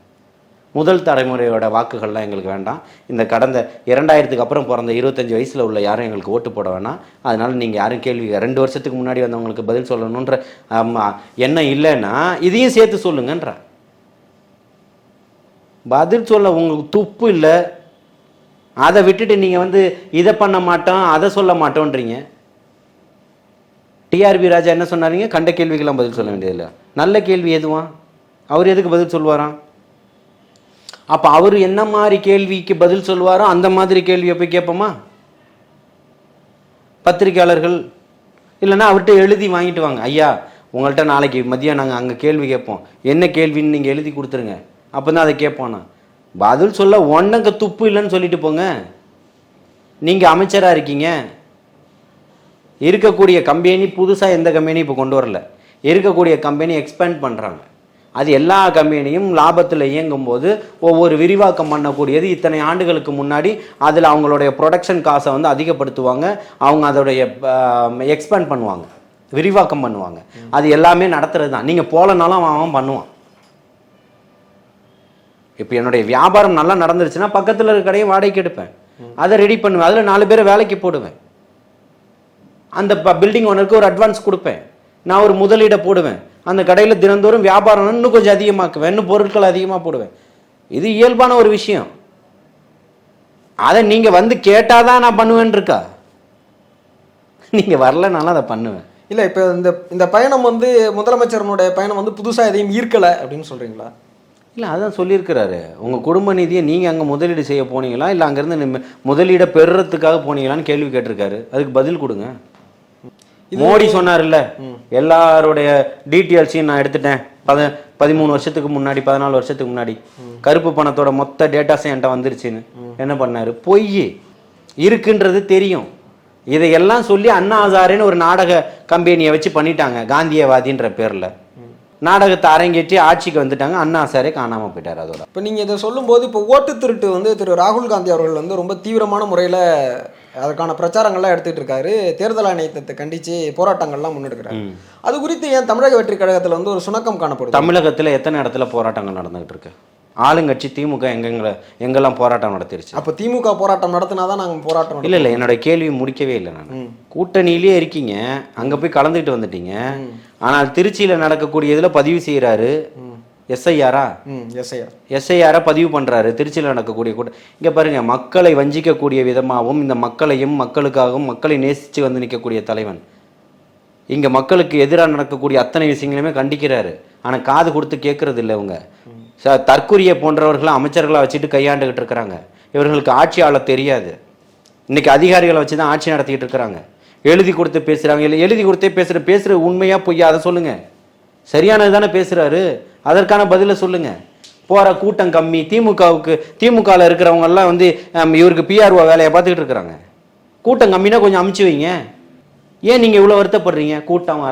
முதல் தலைமுறையோட வாக்குகள்லாம் எங்களுக்கு வேண்டாம், இந்த கடந்த 2000க்கு அப்புறம் பிறந்த 25 வயசில் உள்ள யாரும் எங்களுக்கு ஓட்டு போட வேணாம், அதனால் நீங்கள் யாரும் கேள்வி 2 வருஷத்துக்கு முன்னாடி வந்தவங்களுக்கு பதில் சொல்லணுன்ற எண்ணம் இல்லைன்னா இதையும் சேர்த்து சொல்லுங்கன்ற. பதில் சொல்ல உங்களுக்கு துப்பு இல்லை, அதை விட்டுட்டு நீங்கள் வந்து இதை பண்ண மாட்டோம் அதை சொல்ல மாட்டோன்றீங்க. டிஆர்பி ராஜா என்ன சொன்னாருங்க? கண்ட கேள்விக்கெல்லாம் பதில் சொல்ல வேண்டியதில்லை, நல்ல கேள்வி எதுவா அவர் எதுக்கு பதில் சொல்லுவாராம்? அப்போ அவர் என்ன மாதிரி கேள்விக்கு பதில் சொல்லுவாரோ அந்த மாதிரி கேள்வியை போய் கேட்போமா? பத்திரிகையாளர்கள் இல்லைன்னா அவர்கிட்ட எழுதி வாங்கிட்டு வாங்க, ஐயா உங்கள்கிட்ட நாளைக்கு மதியம் நாங்கள் அங்கே கேள்வி கேட்போம், என்ன கேள்வின்னு நீங்கள் எழுதி கொடுத்துருங்க, அப்போ தான் அதை கேட்போண்ணா. பதில் சொல்ல ஒன்னங்க துப்பு இல்லைன்னு சொல்லிட்டு போங்க. நீங்கள் அமைச்சராக இருக்கீங்க, இருக்கக்கூடிய கம்பெனி புதுசாக எந்த கம்பெனி இப்போ கொண்டு வரல, இருக்கக்கூடிய கம்பெனி எக்ஸ்பேண்ட் பண்ணுறாங்க. அது எல்லா கம்பெனியும் லாபத்தில் இயங்கும் போது ஒவ்வொரு விரிவாக்கம் பண்ணக்கூடியது இத்தனை ஆண்டுகளுக்கு முன்னாடி அதில் அவங்களுடைய ப்ரொடக்ஷன் காசை வந்து அதிகப்படுத்துவாங்க, அவங்க அதோடைய எக்ஸ்பேண்ட் பண்ணுவாங்க, விரிவாக்கம் பண்ணுவாங்க. அது எல்லாமே நடத்துறது தான். நீங்கள் போலனாலும் அவன் பண்ணுவான். இப்போ என்னுடைய வியாபாரம் நல்லா நடந்துருச்சுன்னா பக்கத்தில் இருக்க கடையை வாடகைக்கு எடுப்பேன், அதை ரெடி பண்ணுவேன், அதில் 4 பேரை வேலைக்கு போடுவேன், அந்த பில்டிங் ஓனருக்கு ஒரு அட்வான்ஸ் கொடுப்பேன், நான் ஒரு முதலீடை போடுவேன், அந்த கடையில் தினந்தோறும் வியாபாரம் இன்னும் கொஞ்சம் அதிகமாக்குவேன், இன்னும் பொருட்கள் அதிகமாக போடுவேன். இது இயல்பான ஒரு விஷயம். அதை நீங்கள் வந்து கேட்டாதான் நான் பண்ணுவேன் இருக்கா? நீங்கள் வரலனாலும் அதை பண்ணுவேன். இல்லை, இப்போ இந்த பயணம் வந்து முதலமைச்சரனுடைய பயணம் வந்து புதுசாக எதையும் ஈர்க்கலை அப்படின்னு சொல்கிறீங்களா? இல்லை, அதான் சொல்லியிருக்கிறாரு. உங்கள் குடும்ப நிதியை நீங்கள் அங்கே முதலீடு செய்ய போனீங்களா, இல்லை அங்கேருந்து முதலீடை பெறுறதுக்காக போனீங்களான்னு கேள்வி கேட்டிருக்காரு. அதுக்கு பதில் கொடுங்க. மோடி சொன்னார்ல, எல்லாருடைய டீட்டெயில்ஸையும் நான் எடுத்துட்டேன், 13 வருஷத்துக்கு முன்னாடி 14 வருஷத்துக்கு முன்னாடி கருப்பு பணத்தோட மொத்த டேட்டாஸும் என்கிட்ட வந்துருச்சுன்னு. என்ன பண்ணாரு? பொய் இருக்குன்றது தெரியும். இதையெல்லாம் சொல்லி அண்ணா ஹசாரேன்னு ஒரு நாடக கம்பெனியை வச்சு பண்ணிட்டாங்க, காந்தியவாதின்ற பேர்ல நாடகத்தை அரங்கேற்றி ஆட்சிக்கு வந்துட்டாங்க. அண்ணா ஹசாரே காணாமல் போயிட்டார். அதோட இப்போ நீங்கள் இதை சொல்லும்போது இப்போ ஓட்டு திருட்டு வந்து திரு ராகுல் காந்தி அவர்கள் வந்து ரொம்ப தீவிரமான முறையில் அதற்கான பிரச்சாரங்கள்லாம் எடுத்துகிட்டு இருக்காரு, தேர்தல் ஆணையத்தை கண்டித்து போராட்டங்கள்லாம் முன்னெடுக்கிறாரு. அது குறித்து ஏன் தமிழக வெற்றி கழகத்தில் வந்து ஒரு சுணக்கம் காணப்படுது? தமிழகத்தில் எத்தனை இடத்துல போராட்டங்கள் நடந்துகிட்டு இருக்கு? ஆளுங்கட்சி திமுக எங்கெல்லாம் போராட்டம் நடத்திருச்சு? அப்போ திமுக போராட்டம் நடத்தினாதான் நாங்கள் போராட்டம் இல்லை, என்னோட கேள்வி முடிக்கவே இல்லை. நான் கூட்டணியிலே இருக்கீங்க, அங்கே போய் கலந்துக்கிட்டு வந்துட்டீங்க. ஆனால் திருச்சியில் நடக்கக்கூடிய இதில் பதிவு செய்கிறாரு எஸ்ஐஆரா பதிவு பண்ணுறாரு. திருச்சியில் நடக்கக்கூடிய கூட்டம் இங்கே பாருங்க, மக்களை வஞ்சிக்கக்கூடிய விதமாகவும் இந்த மக்களையும் மக்களுக்காகவும் மக்களை நேசித்து வந்து நிற்கக்கூடிய தலைவன் இங்கே மக்களுக்கு எதிராக நடக்கக்கூடிய அத்தனை விஷயங்களையுமே கண்டிக்கிறாரு. ஆனால் காது கொடுத்து கேட்கறது இல்லை. இவங்க தற்கொலையை போன்றவர்களை அமைச்சர்களாக வச்சுட்டு கையாண்டுகிட்டு இருக்கிறாங்க. இவர்களுக்கு ஆட்சி ஆள தெரியாது. இன்னைக்கு அதிகாரிகளை வச்சு தான் ஆட்சி நடத்திக்கிட்டு இருக்கிறாங்க. எழுதி கொடுத்து பேசுகிறாங்க. இல்லை, எழுதி கொடுத்தே பேசுகிற உண்மையா பொய்யா அதை சொல்லுங்க. சரியானது தானே பேசுகிறாரு, அதற்கான பதிலை சொல்லுங்க. போகிற கூட்டம் கம்மி, திமுகவில் இருக்கிறவங்க எல்லாம் வந்து இவருக்கு பிஆர்ஓ வேலையை பார்த்துக்கிட்டு இருக்கிறாங்க. கூட்டம் கம்மினா கொஞ்சம் அமுச்சு வைங்க. ஏன் நீங்கள் இவ்வளோ வருத்தப்படுறீங்க? கூட்டம்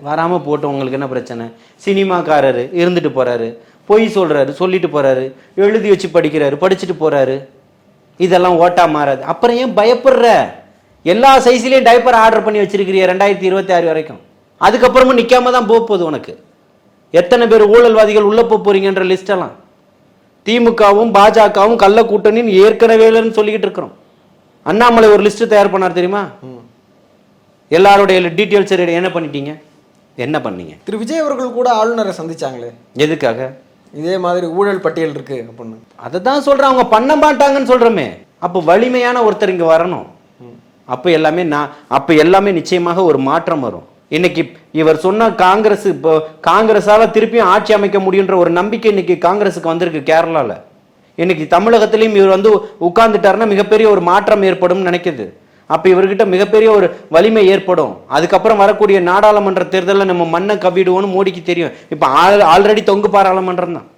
வராமல் போட்டு உங்களுக்கு என்ன பிரச்சனை? சினிமாக்காரரு இருந்துட்டு போகிறாரு, பொய் சொல்கிறாரு, சொல்லிட்டு போகிறாரு, எழுதி வச்சு படிக்கிறாரு, படிச்சுட்டு போகிறாரு. இதெல்லாம் ஓட்டா மாறாது. அப்புறம் ஏன் பயப்படுற? எல்லா சைஸ்லேயும் டைப்பர் ஆர்டர் பண்ணி வச்சிருக்கிறீங்க 2026 வரைக்கும். அதுக்கப்புறமும் நிற்காம தான் போகுது உனக்கு. எத்தனை பேர் ஊழல்வாதிகள் உள்ள போறீங்கன்ற லிஸ்டெல்லாம் திமுகவும் பாஜகவும் கள்ள கூட்டணின்னு ஏற்கனவே சொல்லிக்கிட்டு இருக்கிறோம். அண்ணாமலை ஒரு லிஸ்ட் தயார் பண்ணார் தெரியுமா? எல்லாருடைய டீட்டெயில்ஸ் என்ன பண்ணிட்டீங்க? என்ன பண்ணீங்க? திரு விஜய் அவர்கள் கூட ஆளுநரை சந்திச்சாங்களே, எதுக்காக? இதே மாதிரி ஊழல் பட்டியல் இருக்கு அப்படின்னு. அதை தான் சொல்றேன், அவங்க பண்ண மாட்டாங்கன்னு சொல்றோமே. அப்போ வலிமையான ஒருத்தர் இங்க வரணும். அப்ப எல்லாமே நிச்சயமாக ஒரு மாற்றம் வரும். இன்னைக்கு இவர் சொன்ன காங்கிரஸ், இப்போ காங்கிரஸால திருப்பியும் ஆட்சி அமைக்க முடியுன்ற ஒரு நம்பிக்கை இன்னைக்கு காங்கிரஸுக்கு வந்திருக்கு கேரளால. இன்னைக்கு தமிழகத்திலையும் இவர் வந்து உட்கார்ந்துட்டாருன்னா மிகப்பெரிய ஒரு மாற்றம் ஏற்படும் நினைக்குது. அப்ப இவர்கிட்ட மிகப்பெரிய ஒரு வலிமை ஏற்படும். அதுக்கப்புறம் வரக்கூடிய நாடாளுமன்ற தேர்தலில் நம்ம மண்ணை கவிடுவோம்னு மோடிக்கு தெரியும். இப்ப ஆல்ரெடி தொங்கு பாராளுமன்றம் தான்,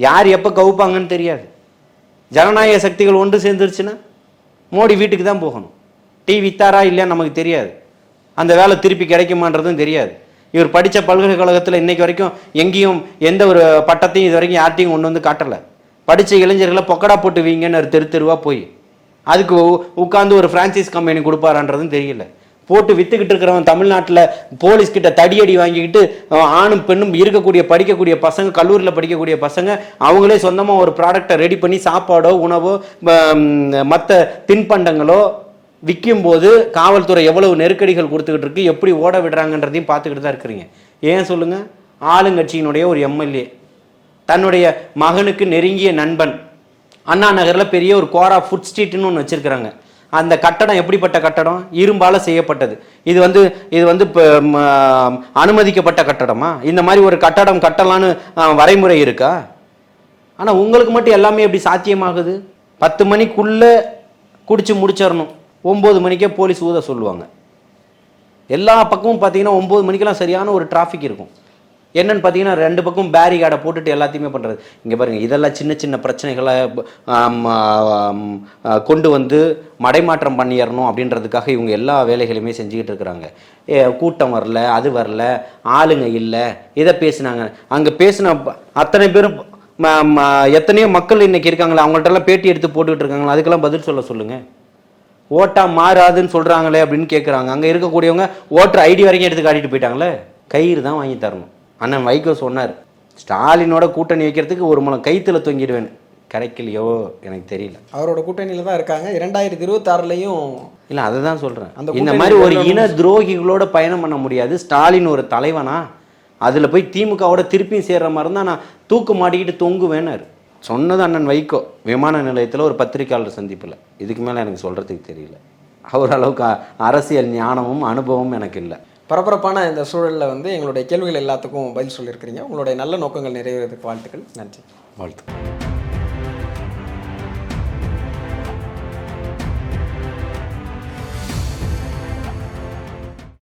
யார் எப்ப கவுப்பாங்கன்னு தெரியாது. ஜனநாயக சக்திகள் ஒன்று சேர்ந்துருச்சுன்னா மோடி வீட்டுக்கு தான் போகணும். டீ வித்தாரா இல்லையா நமக்கு தெரியாது, அந்த வேலை திருப்பி கிடைக்குமான்றதும் தெரியாது. இவர் படித்த பல்கலைக்கழகத்தில் இன்னைக்கு வரைக்கும் எங்கேயும் எந்த ஒரு பட்டத்தையும் இது வரைக்கும் யார்ட்டையும் கொண்டு வந்து காட்டலை. படித்த இளைஞர்களை பொக்கடா போட்டு வீங்கன்னு தெருவா போய் அதுக்கு உட்காந்து ஒரு பிரான்சைஸ் கம்பெனி கொடுப்பாரான்றதும் தெரியல. போட்டு வித்துக்கிட்டு இருக்கிறவன் தமிழ்நாட்டில் போலீஸ்கிட்ட தடியடி வாங்கிக்கிட்டு ஆணும் பெண்ணும் இருக்கக்கூடிய படிக்கக்கூடிய பசங்க, கல்லூரியில் படிக்கக்கூடிய பசங்க அவங்களே சொந்தமாக ஒரு ப்ராடக்டை ரெடி பண்ணி சாப்பாடோ உணவோ மற்ற தின்பண்டங்களோ விற்கும் போது காவல்துறை எவ்வளவு நெருக்கடிகள் கொடுத்துக்கிட்டு இருக்கு, எப்படி ஓட விடுறாங்கன்றதையும் பார்த்துக்கிட்டு தான் இருக்கிறீங்க. ஏன் சொல்லுங்க? ஆளுங்கட்சியினுடைய ஒரு எம்எல்ஏ தன்னுடைய மகனுக்கு நெருங்கிய நண்பன் அண்ணா நகரில் பெரிய ஒரு கோரா ஃபுட் ஸ்ட்ரீட்னு ஒன்று வச்சிருக்கிறாங்க. அந்த கட்டடம் எப்படிப்பட்ட கட்டடம்? இரும்பால செய்யப்பட்டது. இது வந்து அனுமதிக்கப்பட்ட கட்டடமா? இந்த மாதிரி ஒரு கட்டடம் கட்டலான்னு வரைமுறை இருக்கா? ஆனால் உங்களுக்கு மட்டும் எல்லாமே எப்படி சாத்தியமாகுது? 10 மணிக்குள்ள குடிச்சு முடிச்சிடணும், 9 மணிக்கே போலீஸ் ஊத சொல்லுவாங்க. எல்லா பக்கமும் பார்த்தீங்கன்னா 9 மணிக்கெல்லாம் சரியான ஒரு டிராஃபிக் இருக்கும். என்னன்னு பார்த்தீங்கன்னா 2 பக்கம் பேரிகார்டை போட்டுட்டு எல்லாத்தையுமே பண்ணுறது. இங்கே பாருங்கள், இதெல்லாம் சின்ன சின்ன பிரச்சனைகளை கொண்டு வந்து மடைமாற்றம் பண்ணிடணும் அப்படின்றதுக்காக இவங்க எல்லா வேலைகளையுமே செஞ்சுக்கிட்டு இருக்கிறாங்க. கூட்டம் வரல, அது வரல, ஆளுங்க இல்லை, இதை பேசினாங்க. அங்கே பேசின அத்தனை பேரும் எத்தனையோ மக்கள் இன்னைக்கு இருக்காங்களே, அவங்கள்ட்டெல்லாம் பேட்டி எடுத்து போட்டுக்கிட்டு இருக்காங்களா, அதுக்கெல்லாம் பதில் சொல்லுங்கள். ஓட்டா மாறாதுன்னு சொல்கிறாங்களே அப்படின்னு கேட்குறாங்க. அங்கே இருக்கக்கூடியவங்க ஓட்டர் ஐடி வரைக்கும் எடுத்து காட்டிட்டு போயிட்டாங்களே. கயிறு தான் வாங்கி தரணும். அண்ணன் வைகோ சொன்னார், ஸ்டாலினோட கூட்டணி வைக்கிறதுக்கு ஒரு முளம் கைத்தில் தொங்கிடுவேன். கிடைக்கலையோ எனக்கு தெரியல. அவரோட கூட்டணியில் தான் இருக்காங்க. 2026லையும் இல்லை, அதை தான் சொல்கிறேன். இந்த மாதிரி ஒரு இன துரோகிகளோட பயணம் பண்ண முடியாது. ஸ்டாலின் ஒரு தலைவனா, அதில் போய் திமுகவோட திருப்பியும் சேர்ற மாதிரி இருந்தால் நான் தூக்கு மாட்டிக்கிட்டு தொங்குவேன்னாரு சொன்னது அண்ணன் வைகோ விமான நிலையத்தில் ஒரு பத்திரிகையாளர் சந்திப்பில். இதுக்கு மேலே எனக்கு சொல்கிறதுக்கு தெரியல. அவர் அளவுக்கு அரசியல் ஞானமும் அனுபவமும் எனக்கு இல்லை. பரபரப்பான இந்த சூழலில் வந்து எங்களுடைய கேள்விகள் எல்லாத்துக்கும் பதில் சொல்லியிருக்கிறீங்க. உங்களுடைய நல்ல நோக்கங்கள் நிறைவேறதுக்கு வாழ்த்துக்கள். நன்றி. வாழ்த்து.